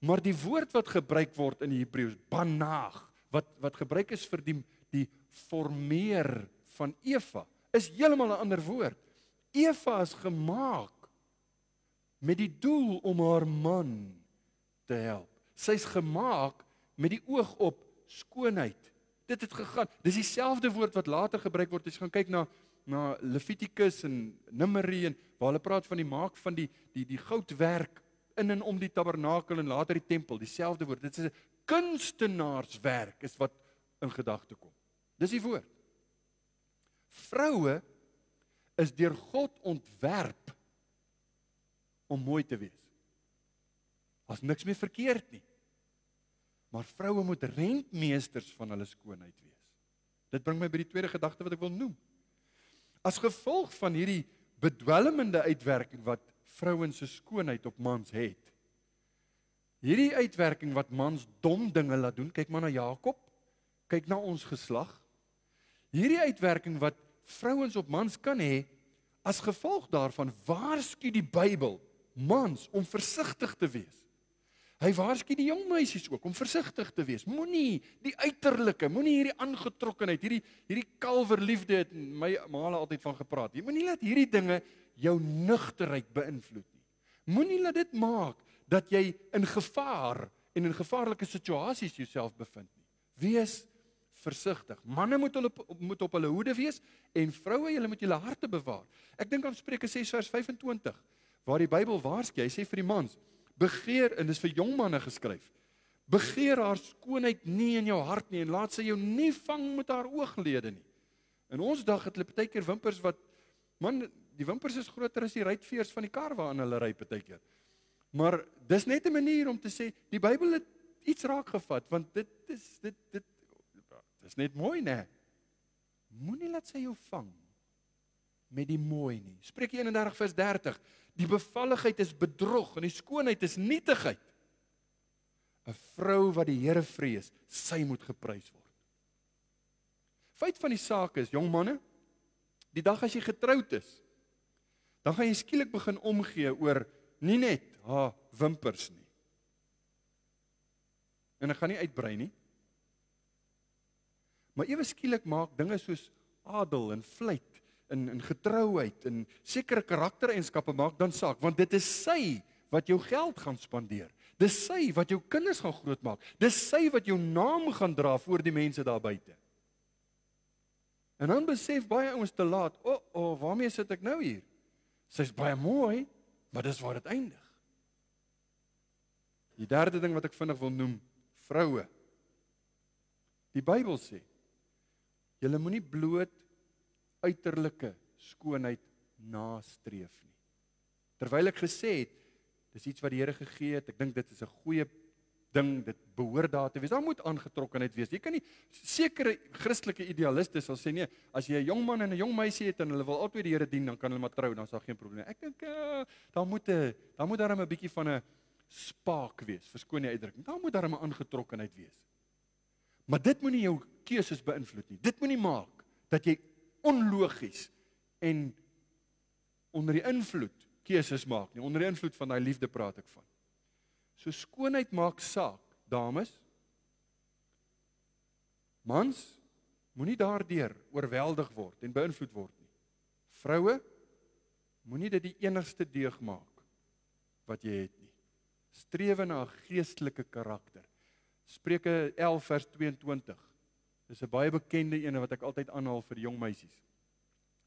Maar die woord wat gebruik word in die Hebreëus, banag, wat gebruik is vir die formeer van Eva, is heeltemal 'n ander woord. Eva is gemaak met die doel om haar man te help. Sy's gemaak met die oog op skoonheid. Dit het gegaan. Dis dieselfde woord wat later gebruik word as jy gaan kyk na Levitikus en Numeri en waar hulle praat van die maak van die goudwerk in en om die tabernakel en later die tempel, dieselfde woord. Dit is 'n kunstenaarswerk is wat in gedagte kom. Dis die woord. Vroue is deur God ontwerp om mooi te wees. Daar's niks meer verkeerd nie. Maar vroue moet rentmeesters van hulle skoonheid wees. Dit bring my by die tweede gedagte wat ek wil noem. As gevolg van hierdie bedwelmende uitwerking wat vrouens se skoonheid op mans het. Hierdie uitwerking wat mans dom dinge laat doen, kyk maar na Jakob, kyk na ons geslag. Hierdie uitwerking wat vrouens op mans kan hê, as gevolg daarvan waarsku die Bybel mans om versigtig te wees. Hy waarsku die jong meisies ook om versigtig te wees. Moenie die uiterlike, moenie hierdie aangetrokkenheid, hierdie kalverliefde het my maale altyd van gepraat. Jy moenie laat hierdie dinge jou nugterheid beïnvloed nie. Moenie laat dit maak dat jy in gevaar en in gevaarlike situasies jouself bevind nie. Wees versigtig. Manne moet op hulle hoede wees en vroue, julle moet julle harte bewaar. Ek dink aan Spreuke 6 vers 25 waar die Bybel waarsku. Hy sê vir die mans: begeer, en dis vir jong manne geskryf, begeer haar skoonheid nie in jou hart nie en laat sy jou nie vang met haar ooglede nie. In ons dag het hulle partykeer wimpers wat, man, die wimpers is groter as die ruitveers van die kar waaraan hulle ry partykeer. Maar dis net 'n manier om te sê, die Bybel het iets raak gevat, want dit is net mooi, né? Moenie laat sy jou vang met die mooi nie. Spreuke 31 vers 30. Die bevalligheid is bedrog en die skoonheid is nietigheid. 'n Vrou wat die Here vrees, sy moet geprys word. Feit van die saak is, jong manne, die dag as jy getroud is, dan gaan jy skielik begin omgee oor nie net haar wimpers nie. En ek gaan nie uitbrei nie. Maar ewe skielik maak dinge soos adel en vleit en getrouheid en sekere karaktereienskappe maak dan saak, want dit is sy wat jou geld gaan spandeer. Dis sy wat jou kinders gaan grootmaak. Dis sy wat jou naam gaan dra voor die mense daar buite. En dan besef baie ouens te laat, waarmee sit ek nou hier? Sy's baie mooi, maar dis waar dit eindig. Die derde ding wat ek vinnig wil noem, vroue. Die Bybel sê, julle moenie bloot uiterlike skoonheid nastreef nie. Terwyl ek gesê het, dis iets wat die Here gegee het, ek dink dit is 'n goeie ding, dit behoort daar te wees. Daar moet aangetrokkenheid wees. Jy kan nie, sekere Christelike idealiste sal sê, nee, as jy 'n jong man en 'n jong meisie het en hulle wil altyd die Here dien, dan kan hulle maar trou, dan is daar geen probleem. Ek dink, daar moet daar 'n bietjie van 'n spaak wees, verskoon die uitdrukking. Daar moet daar 'n aangetrokkenheid wees. Maar dit moenie jou keuses beïnvloed nie. Dit moenie maak dat jy onlogies en onder die invloed keuses maak nie. Onder die invloed van daai liefde praat ek van. So skoonheid maak saak, dames. Mans, moenie daardeur oorweldig word en beïnvloed word nie. Vroue, moenie dit die enigste deug maak wat jy het nie. Strewe na 'n geestelike karakter. Spreuke 11 vers 22. Dis 'n baie bekende ene wat ek altyd aanhaal vir jong meisies.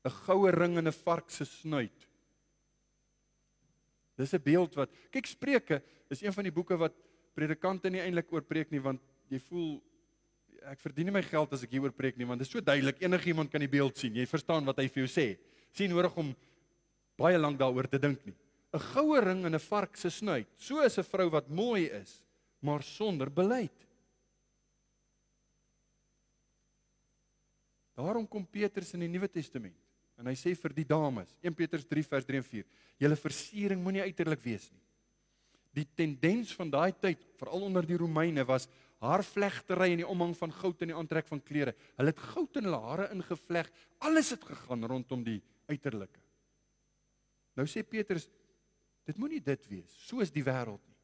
'n Goue ring in 'n vark se snuit. Dis 'n beeld wat, kyk, Spreuke is een van die boeke wat predikante nie eintlik oor preek nie, want jy voel, ek verdien nie my geld as ek hier oor preek nie, want dit is so duidelik, enigiemand kan die beeld sien, jy verstaan wat hy vir jou sê. Sien nodig om baie lank daaroor te dink nie. 'n Goue ring in 'n vark se snuit, so is 'n vrou wat mooi is, maar sonder beleid. Daarom kom Petrus in die Nuwe Testament, en hy sê vir die dames, 1 Petrus 3 vers 3 en 4, julle versiering moenie uiterlik wees nie. Die tendens van daai tyd, veral onder die Romeine, was haarvlegtery en die omhang van goud en die aantrek van klere. Hulle het goud in hulle hare ingevleg, alles het gegaan rondom die uiterlike. Nou sê Petrus, dit moenie dit wees, so is die wêreld nie.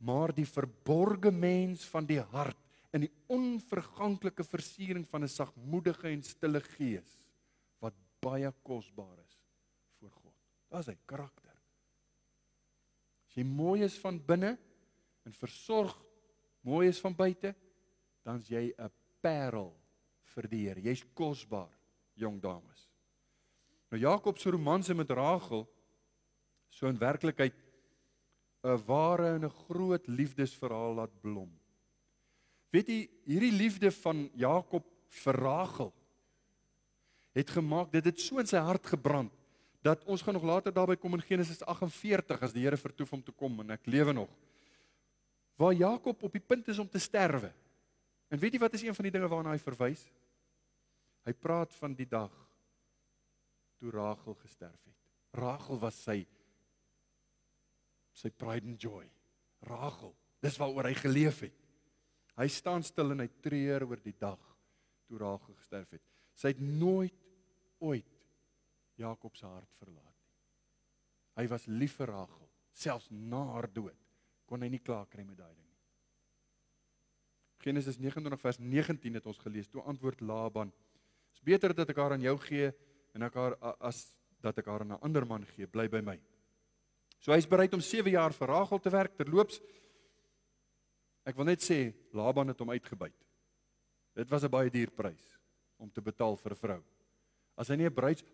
Maar die verborge mens van die hart, in die onverganklike versiering van 'n sagmoedige en stille gees, wat baie kosbaar is voor God. Dit is hy karakter. As jy mooi is van binne en versorg mooi is van buite, dan is jy 'n parel vir die Here. Jy's kosbaar, jong dames. Nou Jakob se romanse met Rachel, so in werklikheid 'n ware en 'n groot liefdesverhaal laat blom. Weet jy, hierdie liefde van Jakob vir Rachel het gemaak, dit het so in sy hart gebrand, dat ons gaan nog later daarby kom in Genesis 48, as die Here vertoef om te kom, en ek lewe nog, waar Jakob op die punt is om te sterwe. En weet jy wat is een van die dinge waarna hy verwys? Hy praat van die dag toe Rachel gesterf het. Rachel was sy pride and joy. Rachel, dis waaroor hy geleef het. Hy staan stil en hy treur oor die dag toe Rachel gesterf het. Sy het nooit ooit Jakob se hart verlaat nie. Hy was lief vir Rachel, selfs na haar dood kon hy nie klaar kry met daai ding nie. Genesis 29 vers 19 het ons gelees, toe antwoord Laban, is beter dat ek haar aan jou gee en as dat ek haar aan 'n ander man gee, bly by my. So hy is bereid om 7 jaar vir Rachel te werk, terloops, ek wil net sê, Laban het hom uitgebuit. Dit was 'n baie duur prys om te betaal vir 'n vrou. As hy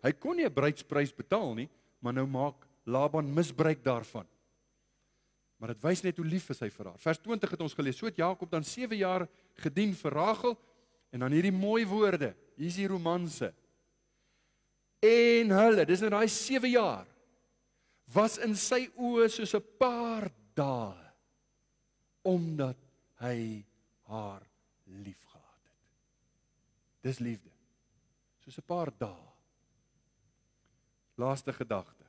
hy kon nie 'n bruidsprys betaal nie, maar nou maak Laban misbruik daarvan. Maar dit wys net hoe lief is hy vir haar. Vers 20 het ons gelees, so het Jakob dan 7 jaar gedien vir Rachel, en dan hierdie mooi woorde, hier is die romanse. En hulle, dis in daai 7 jaar, was in sy oë soos 'n paar dae, omdat hy haar lief gehad het. Dis liefde. Soos 'n paar dae. Laaste gedagte.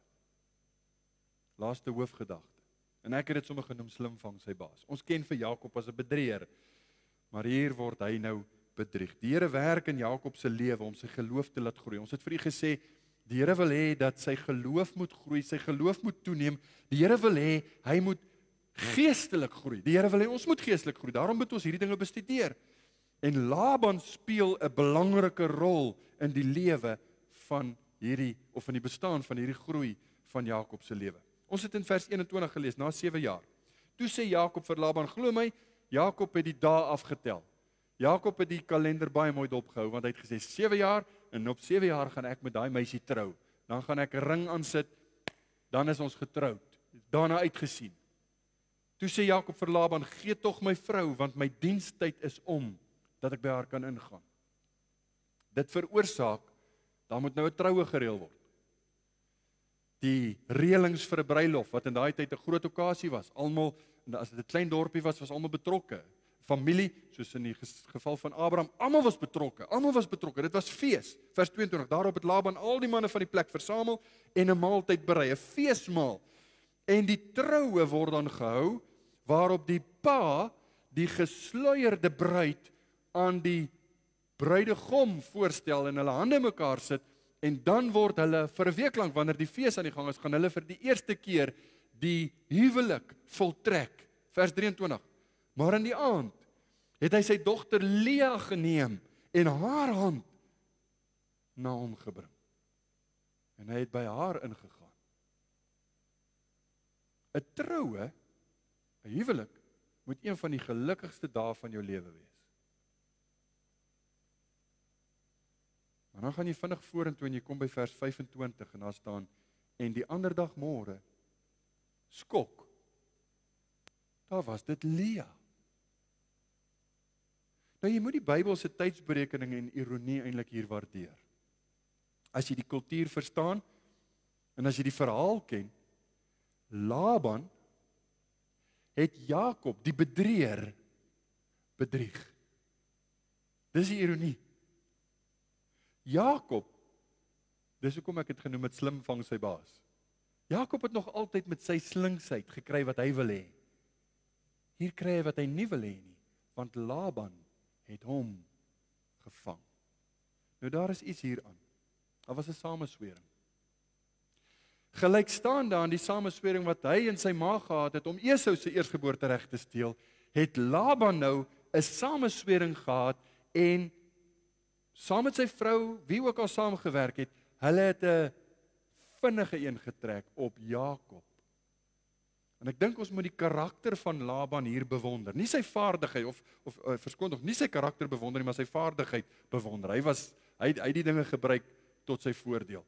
Laaste hoofgedagte. En ek het dit sommer genoem slim vang sy baas. Ons ken vir Jakob as 'n bedrieër, maar hier word hy nou bedrieg. Die Here werk in Jakob se lewe om sy geloof te laat groei. Ons het vir u gesê, die Here wil hê dat sy geloof moet groei, sy geloof moet toeneem. Die Here wil hê hy moet geestelik groei. Die Here wil hê ons moet geestelik groei. Daarom moet ons hierdie dinge bestudeer. En Laban speel 'n belangrike rol in die lewe van hierdie, of in die bestaan van hierdie groei van Jakob se lewe. Ons het in vers 21 gelees, na 7 jaar. Toe sê Jakob vir Laban, glo my, Jakob het die dae afgetel. Jakob het die kalender baie mooi dopgehou, want hy het gesê 7 jaar, en op 7 jaar gaan ek met daai meisie trou. Dan gaan ek 'n ring aansit, dan is ons getroud. Daarna uitgesien. Toe sê Jakob vir Laban, gee tog my vrou, want my dienstyd is om, dat ek by haar kan ingaan. Dit veroorsaak, daar moet nou 'n troue gereël word. Die reëlings vir 'n bruilof, wat in daai tyd 'n groot okasie was, almal, as dit 'n klein dorpie was almal betrokke. Familie, soos in die geval van Abraham, almal was betrokke, dit was fees. Vers 22, daarop het Laban al die manne van die plek versamel en 'n maaltyd berei, 'n feesmaal. En die troue word dan gehou, waarop die pa die gesluierde bruid aan die bruidegom voorstel en hulle hande mekaar sit, en dan word hulle vir 'n week lank, wanneer die fees aan die gang is, gaan hulle vir die eerste keer die huwelik voltrek. Vers 23. Maar in die aand het hy sy dogter Lea geneem en haar hand na hom gebring. En hy het by haar ingegaan. 'n Troue, 'n huwelik, moet een van die gelukkigste dae van jou lewe wees. Maar dan gaan jy vinnig vorentoe en jy kom by vers 25 en daar staan, en die ander dag môre, skok, daar was dit Lea. Nou jy moet die Bybelse tydsberekening en ironie eintlik hier waardeer. As jy die kultuur verstaan, en as jy die verhaal ken, Laban het Jakob, die bedrieër, bedrieg. Dis die ironie. Jakob, dis hoekom ek het genoem het slim vang sy baas. Jakob het nog altyd met sy slinksheid gekry wat hy wil hê. Hier kry hy wat hy nie wil hê nie, want Laban het hom gevang. Nou daar is iets hier aan. Daar was 'n sameswering. Gelykstaande aan die sameswering wat hy en sy ma gehad het om Esau se eersgeboortereg te steel, het Laban nou 'n sameswering gehad en saam met sy vrou, wie ook al saamgewerk het, hulle het 'n vinnige een getrek op Jakob. En ek dink ons moet die karakter van Laban hier bewonder. Nie sy vaardigheid of verskoon tog, nie sy karakter bewonder nie, maar sy vaardigheid bewonder. Hy het die dinge gebruik tot sy voordeel.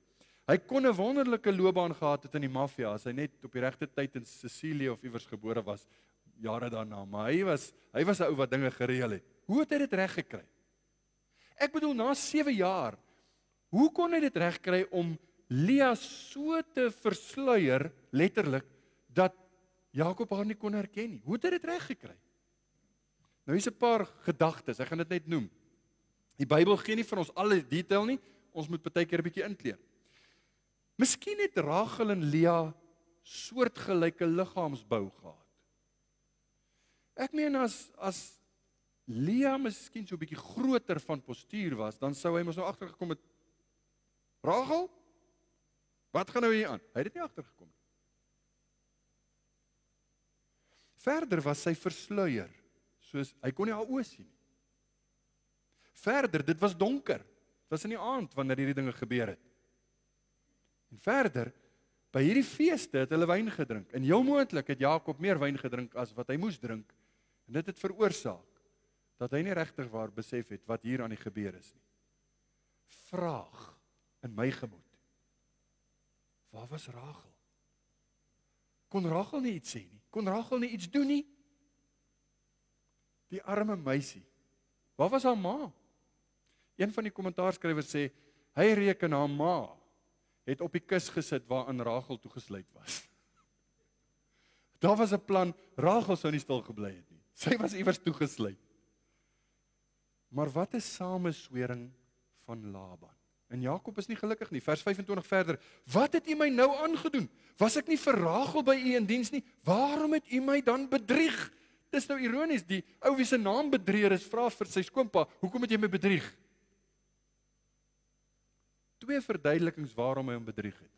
Hy kon 'n wonderlike loopbaan gehad het in die maffia as hy net op die regte tyd in Sicilië of iewers gebore was jare daarna, maar hy was 'n ou wat dinge gereël het. Hoe het hy dit reg gekry? Ek bedoel, na 7 jaar, hoe kon hy dit reg kry om Lea so te versluier, letterlik, dat Jakob haar nie kon herken nie? Hoe het hy dit reg gekry? Nou hier's 'n paar gedagtes, ek gaan dit net noem. Die Bybel gee nie vir ons alle detail nie, ons moet baie keer 'n bietjie inkleer. Miskien het Rachel en Lea soortgelyke liggaamsbou gehad. Ek meen as Lea miskien so 'n bietjie groter van postuur was, dan sou hy mos nou agtergekom het, Rachel, wat gaan nou hier aan? Hy het dit nie agtergekom nie. Verder was sy versluier, soos hy kon nie haar oë sien nie. Verder, dit was donker. Dit was in die aand wanneer hierdie dinge gebeur het. En verder, by hierdie feeste het hulle wyn gedrink. En heel moontlik het Jakob meer wyn gedrink as wat hy moes drink. En dit het veroorsaak dat hy nie regtig waar besef het wat hier aan die gebeur is nie. Vraag in my gemoed. Waar was Rachel? Kon Rachel nie iets sê nie? Kon Rachel nie iets doen nie? Die arme meisie. Waar was haar ma? Een van die kommentaarskrywers sê, hy reken haar ma het op die kus gesit waarin Rachel toegesluit was. Daar was 'n plan, Rachel sou nie stil gebly het nie. Sy was iewers toegesluit. Maar wat 'n sameswering van Laban. En Jakob is nie gelukkig nie. Vers 25 verder. Wat het u my nou aangedoen? Was ek nie vir Rachel by u in diens nie? Waarom het u my dan bedrieg? Dis nou ironies, die ou wie se naam bedrieër is, vra vir sy skoonpa, hoekom het jy my bedrieg? 2 verduidelikings waarom hy hom bedrieg het.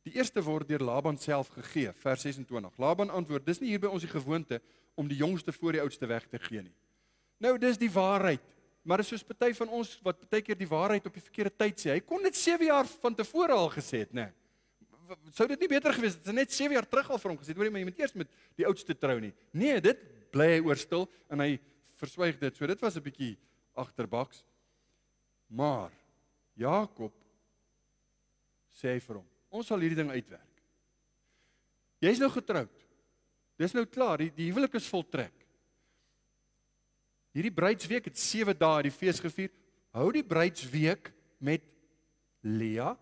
Die eerste word deur Laban self gegee, vers 26. Laban antwoord, dis nie hier by ons die gewoonte om die jongste voor die oudste weg te gee nie. Nou, dis die waarheid, maar dis soos party van ons wat baie keer die waarheid op die verkeerde tyd sê. Hy kon dit 7 jaar van tevore al gesê het, né? Sou dit nie beter gewees het as hy net 7 jaar terug al vir hom gesê het, hoor jy, maar jy moet eers met die oudste trou nie. Nee, dit bly hy oorstil en hy verswyg dit. So dit was 'n bietjie agterbaks. Maar Jakob sê hy vir hom, ons sal hierdie ding uitwerk. Jy's nou getroud. Dis nou klaar, die huwelik is voltrek. Hierdie bruidsweek het 7 dae die fees gevier. Hou die bruidsweek met Lea.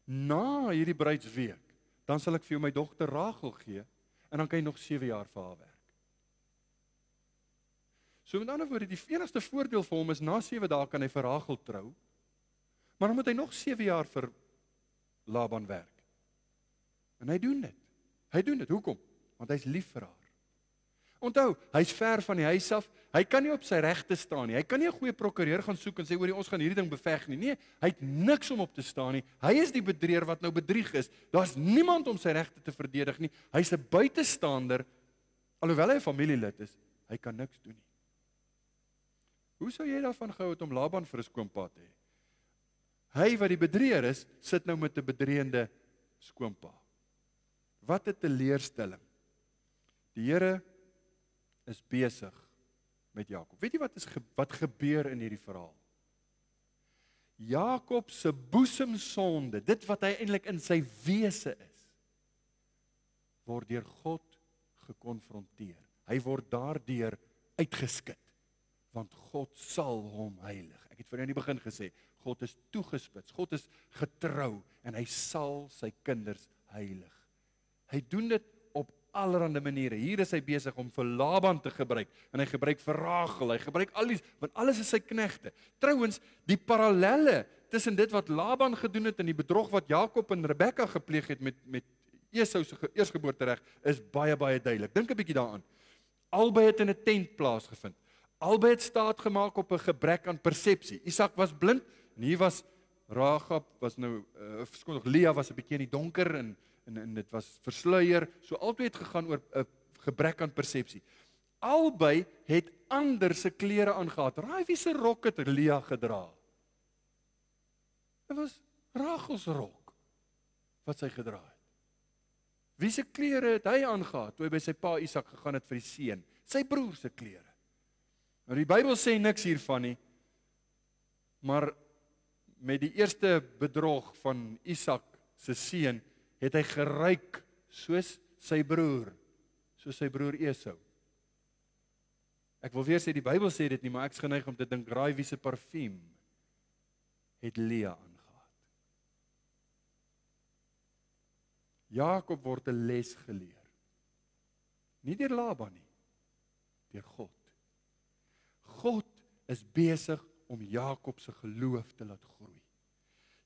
Na hierdie bruidsweek, dan sal ek vir jou my dogter Rachel gee en dan kan jy nog 7 jaar vir haar werk. So met ander woorde, die enigste voordeel vir hom is na 7 dae kan hy vir Rachel trou. Maar dan moet hy nog 7 jaar vir Laban werk. En hy doen dit. Hoekom? Want hy's lief vir haar. Onthou, hy's ver van die huis af. Hy kan nie op sy regte staan nie. Hy kan nie 'n goeie prokureur gaan soek en sê hoor, ons gaan hierdie ding beveg nie. Nee, hy het niks om op te staan nie. Hy is die bedrieger wat nou bedrieg is. Daar's niemand om sy regte te verdedig nie. Hy's 'n buitestander, alhoewel hy 'n familielid is. Hy kan niks doen nie. Hoe sou jy daarvan gehou het om Laban vir 'n skoonpa te hê? Hy wat die bedrieger is, sit nou met 'n bedrieënde skoonpa. Wat 'n teleurstelling. Die Here is besig met Jakob. Weet jy wat gebeur in hierdie verhaal? Jakob se boesemsonde, dit wat hy eintlik in sy wese is, word deur God gekonfronteer. Hy word daardeur uitgeskit, want God sal hom heilig. Ek het vir jou in die begin gesê, God is toegespits, God is getrou en hy sal sy kinders heilig. Hy doen dit op allerlei maniere. Hier is hy besig om vir Laban te gebruik en hy gebruik vir Rachel, hy gebruik want alles is sy knegte. Trouwens, die parallelle tussen dit wat Laban gedoen het en die bedrog wat Jakob en Rebekka gepleeg het met Esau se eersgeboortereg is baie duidelik. Dink 'n bietjie daaraan. Albei het in 'n tent plaasgevind. Albei het staat gemaak op 'n gebrek aan persepsie. Isak was blind en hier was Rachel was nou Lea was 'n bietjie in die donker en dit was versluier. So albei het gegaan oor 'n gebrek aan persepsie. Albei het ander se klere aangetree. Raai wie se rok het Lea gedra? Dit was Rachel se rok wat sy gedra het. Wie se klere het hy aangetree toe hy by sy pa Isak gegaan het vir die seun? Sy broer se klere. Nou die Bybel sê niks hiervan nie. Maar met die eerste bedrog van Isak se seun het hy geruik soos sy broer Esau. Ek wil weer sê die Bybel sê dit nie, maar ek is geneig om te dink raai wie se parfuum het Lea aangetree. Jakob word 'n les geleer. Nie deur Laban nie, deur God. God is besig om Jakob se geloof te laat groei.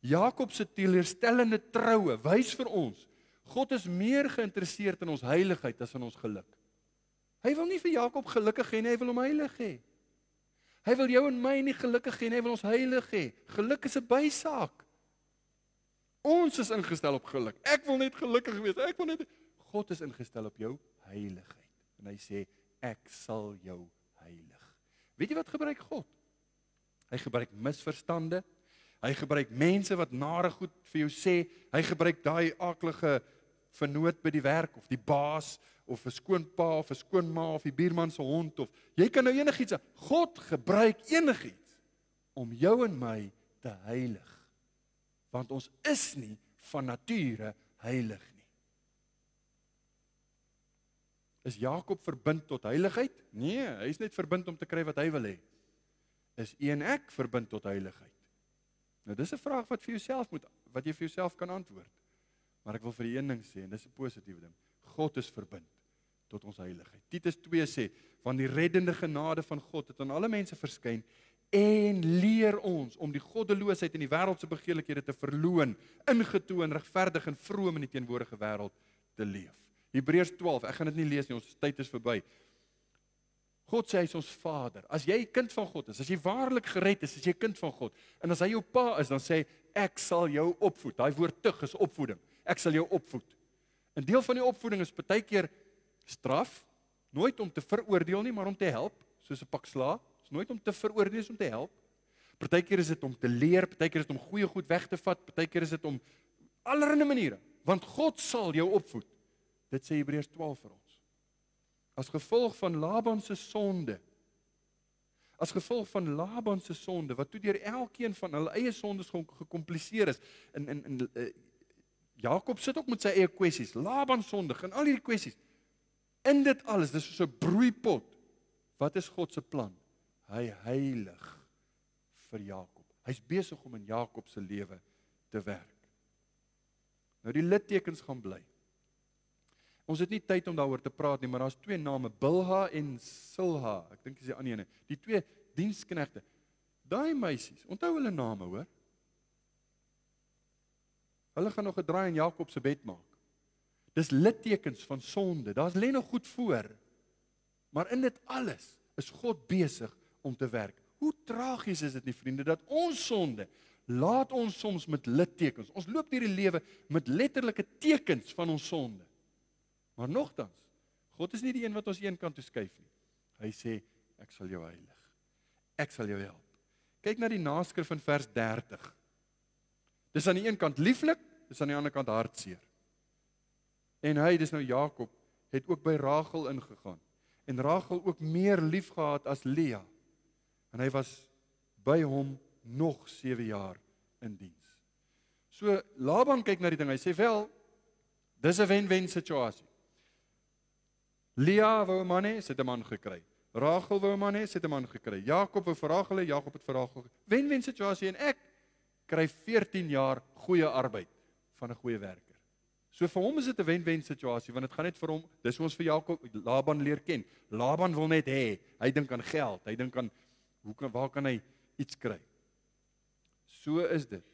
Jakob se teleurstellende troue wys vir ons, God is meer geïnteresseerd in ons heiligheid as in ons geluk. Hy wil nie vir Jakob gelukkig hê nie, hy wil hom heilig hê. Hy wil jou en my nie gelukkig hê nie, hy wil ons heilig hê. Geluk is 'n bysaak. Ons is ingestel op geluk. Ek wil net gelukkig wees. God is ingestel op jou heiligheid. En hy sê, ek sal jou heilig. Weet jy wat gebruik God? Hy gebruik misverstande. Hy gebruik mense wat nare goed vir jou sê. Hy gebruik daai aaklige vernoot by die werk of die baas of 'n skoonpa of 'n skoonma of die buurman se hond of jy kan nou enigiets. God gebruik enigiets om jou en my te heilig. Want ons is nie van nature heilig nie. Is Jakob verbind tot heiligheid? Nee, hy is net verbind om te kry wat hy wil hê. Is u en ek verbind tot heiligheid? Nou dis 'n vraag wat jy vir jouself kan antwoord. Maar ek wil vir die een ding sê en dis 'n positiewe ding. God is verbind tot ons heiligheid. Titus 2 sê, want die reddende genade van God het aan alle mense verskyn en leer ons om die goddeloosheid en die wêreldse begeerlikhede te verloon, ingetoon, regverdig en vroom in die teenwoordige wêreld te leef. Hebreërs 12, ek gaan dit nie lees nie, ons tyd is verby. God sê hy is ons Vader. As jy kind van God is, as jy waarlik gered is jy kind van God. En as hy jou pa is, dan sê hy, ek sal jou opvoed. Daai woord tug is opvoeding. Ek sal jou opvoed. 'n Deel van die opvoeding is partykeer straf, nooit om te veroordeel nie, maar om te help, soos 'n pak slaag. Is nooit om te veroordeel, is om te help. Partykeer is dit om te leer, partykeer is dit om goeie goed weg te vat, partykeer is dit om allerlei maniere, want God sal jou opvoed. Dit sê Hebreërs 12 vir ons. As gevolg van Laban se sonde, wat toe deur elkeen van hulle eie sondes gekompliseer is, Jakob sit ook met sy eie kwessies, Laban sondig, en al hierdie kwessies, in dit alles, dis soos 'n broeipot, wat is God se plan? Hy heilig vir Jakob, hy's besig om in Jakob se lewe te werk. Nou die littekens gaan bly. Ons het nie tyd om daaroor te praat nie, maar daar's twee name, Bilha en Silha. Ek dink dis die ander ene. Die twee diensknegte. Daai meisies, onthou hulle name, hoor. Hulle gaan nog 'n draai in Jakob se bed maak. Dis littekens van sonde. Daar's lê nog goed voor. Maar in dit alles is God besig om te werk. Hoe tragies is dit nie, vriende, dat ons sonde laat ons soms met littekens. Ons loop deur die lewe met letterlike tekens van ons sonde. Maar nogtans, God is nie die een wat ons een kant toe skuif nie. Hy sê, ek sal jou heilig. Ek sal jou help. Kyk na die naskrif in vers 30. Dis aan die een kant lieflik, dis aan die ander kant hartseer. En hy, dis nou Jakob, het ook by Rachel ingegaan. En Rachel ook meer lief gehad as Lea. En hy was by hom nog 7 jaar in diens. So Laban kyk na die ding, hy sê wel, dis 'n wen-wen situasie. Lea wou 'n man hê, sy het 'n man gekry. Rachel wou 'n man hê, sy het 'n man gekry. Jakob wou vir Rachel hê, Jakob het vir Rachel. Wen-wen situasie en ek kry 14 jaar goeie arbeid van 'n goeie werker. So vir hom is dit 'n wen-wen situasie, want dit gaan net vir hom, dis hoe ons vir Jakob, Laban leer ken. Laban wil net hê, hy dink aan geld, hy dink aan waar kan hy iets kry? So is dit.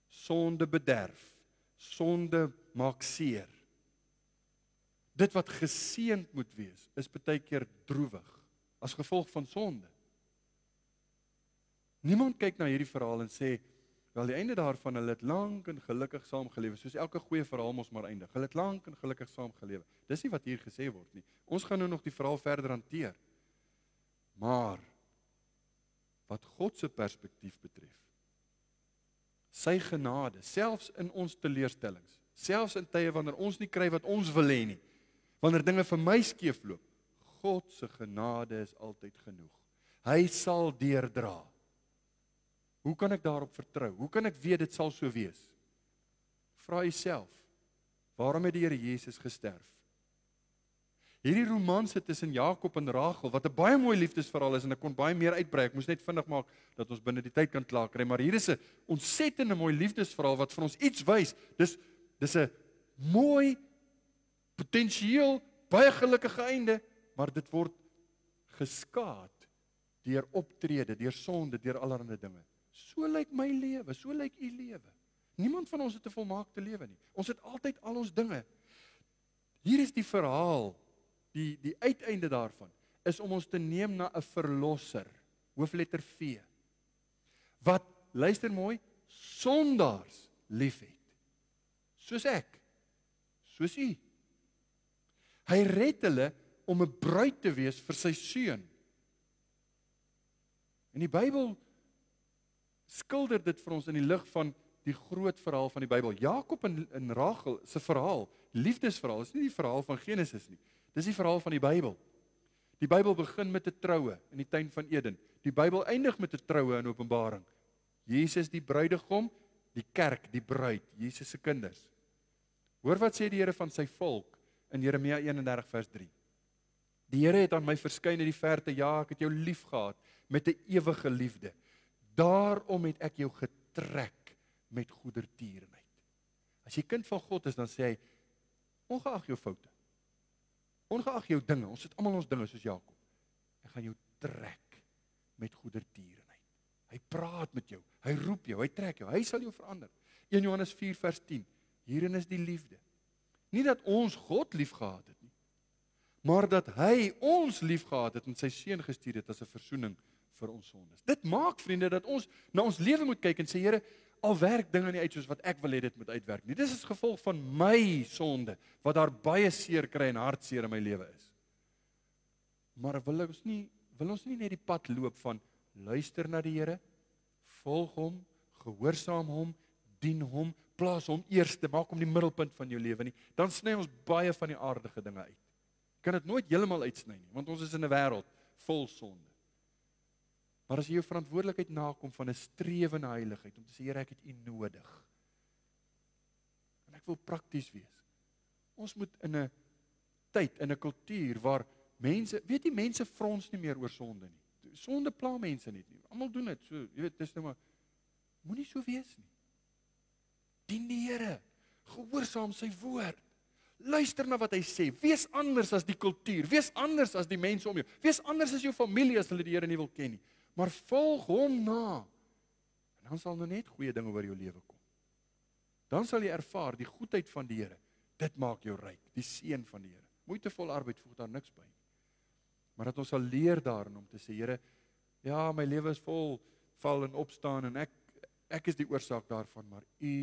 Sonde bederf, sonde maak seer. Dit wat geseënd moet wees, is baie keer droewig, as gevolg van sonde. Niemand kyk na hierdie verhaal en sê, wel die einde daarvan, hulle het lank en gelukkig saam gelewe, soos elke goeie verhaal mos maar eindig. Hulle het lank en gelukkig saam gelewe. Dis nie wat hier gesê word nie. Ons gaan nou nog die verhaal verder hanteer. Maar, wat God se perspektief betref, sy genade, selfs in ons teleurstellings, selfs in tye wanneer ons nie kry wat ons wil hê nie, wanneer dinge vir my skeefloop, God se genade is altyd genoeg. Hy sal deurdra. Hoe kan ek daarop vertrou? Hoe kan ek weet dit sal so wees? Vra jouself, waarom het die Here Jesus gesterf? Hierdie romanse tussen Jakob en Rachel, wat 'n baie mooi liefdesverhaal is, en ek kon baie meer uitbrei, ek moes net vinnig maak, dat ons binne die tyd kan klaar kry, maar hier is 'n ontsettende mooi liefdesverhaal, wat vir ons iets wys, dis 'n mooi, potensieel, baie gelukkige einde, maar dit word geskaad, deur optrede, deur sonde, deur allerlei dinge. So lyk my lewe, so lyk u lewe. Niemand van ons het 'n volmaakte lewe nie. Ons het altyd al ons dinge. Hier is die verhaal, die uiteinde daarvan, is om ons te neem na 'n verlosser, hoofletter V, wat, luister mooi, sondaars liefhet. Soos ek, soos u. Hy red hulle om 'n bruid te wees vir sy seun. En die Bybel skilder dit vir ons in die lig van die groot verhaal van die Bybel. Jakob en Rachel se verhaal, liefdesverhaal, is nie die verhaal van Genesis nie. Dis die verhaal van die Bybel. Die Bybel begin met 'n troue in die tuin van Eden. Die Bybel eindig met 'n troue in Openbaring. Jesus die bruidegom, die kerk, die bruid, Jesus se kinders. Hoor wat sê die Here van sy volk in Jeremia 31 vers 3. Die Here het aan my verskyn in die verte, ja, ek het jou lief gehad met 'n ewige liefde. Daarom het ek jou getrek met goedertierenheid. As jy kind van God is, dan sê hy, ongeag jou foute, ongeag jou dinge, ons het almal ons dinge soos Jakob, ek gaan jou trek met goedertierenheid. Hy praat met jou, hy roep jou, hy trek jou, hy sal jou verander. 1 Johannes 4 vers 10, hierin is die liefde. Nie dat ons God lief gehad het nie, maar dat hy ons lief gehad het en sy seun gestuur het as 'n versoening vir ons sondes. Dit maak, vriende, dat ons na ons lewe moet kyk en sê, Here, al werk dinge nie uit soos wat ek wil hê dit moet uitwerk nie. Dis is gevolg van my sonde, wat daar baie seer kry en hartseer in my lewe is. Maar wil ons nie net die pad loop van, luister na die Here, volg hom, gehoorsaam hom, dien hom, plaas hom eerste, maak hom die middelpunt van jou lewe nie, dan sny ons baie van die aardige dinge uit. Kan dit nooit heeltemal uitsny nie, want ons is in 'n wêreld vol sonde. Maar as jy jou verantwoordelikheid nakom van 'n strewe na heiligheid, om te sê, Here, ek het U nodig. En ek wil prakties wees. Ons moet in 'n tyd, in 'n kultuur waar mense, weet jy, mense frons nie meer oor sonde nie. Sonde pla mense nie. Almal doen dit. So, jy weet, dis nou maar, moenie so wees nie. Dien die Here, gehoorsaam sy woord. Luister na wat hy sê. Wees anders as die kultuur. Wees anders as die mense om jou. Wees anders as jou familie as hulle die Here nie wil ken nie. Maar volg hom na. En dan sal nou net goeie dinge oor jou lewe kom. Dan sal jy ervaar die goedheid van die Here. Dit maak jou ryk, die seën van die Here. Moeitevol arbeid voeg daar niks by nie. Maar dat ons sal leer daarin om te sê, Here, ja, my lewe is vol val en opstaan en ek is die oorsaak daarvan, maar U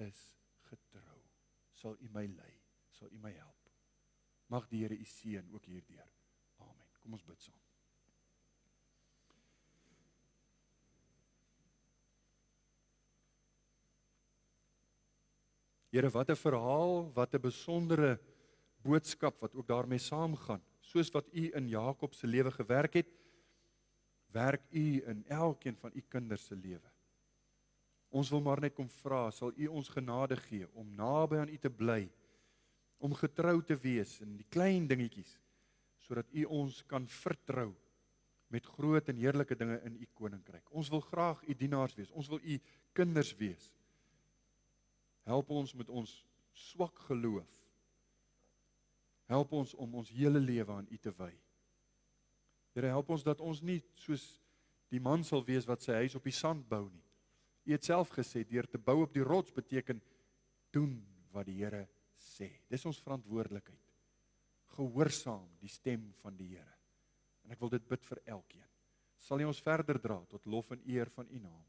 is getrou. Sal U my lei, sal U my help. Mag die Here U seën ook hierdeur. Amen. Kom ons bid saam. Here, wat 'n verhaal, wat 'n besondere boodskap wat ook daarmee saamgaan. Soos wat U in Jakob se lewe gewerk het, werk U in elkeen van U kinders se lewe. Ons wil maar net kom vra, sal U ons genade gee om naby aan U te bly, om getrou te wees in die klein dingetjies, sodat U ons kan vertrou met groot en heerlike dinge in U koninkryk. Ons wil graag U dienaars wees, ons wil U kinders wees. Help ons met ons swak geloof. Help ons om ons hele lewe aan U te wy. Here, help ons dat ons nie soos die man sal wees wat sy huis op die sand bou nie. U het self gesê, deur te bou op die rots beteken doen wat die Here sê. Dis ons verantwoordelikheid. Gehoorsaam die stem van die Here. En ek wil dit bid vir elkeen. Sal U ons verder dra tot lof en eer van U naam.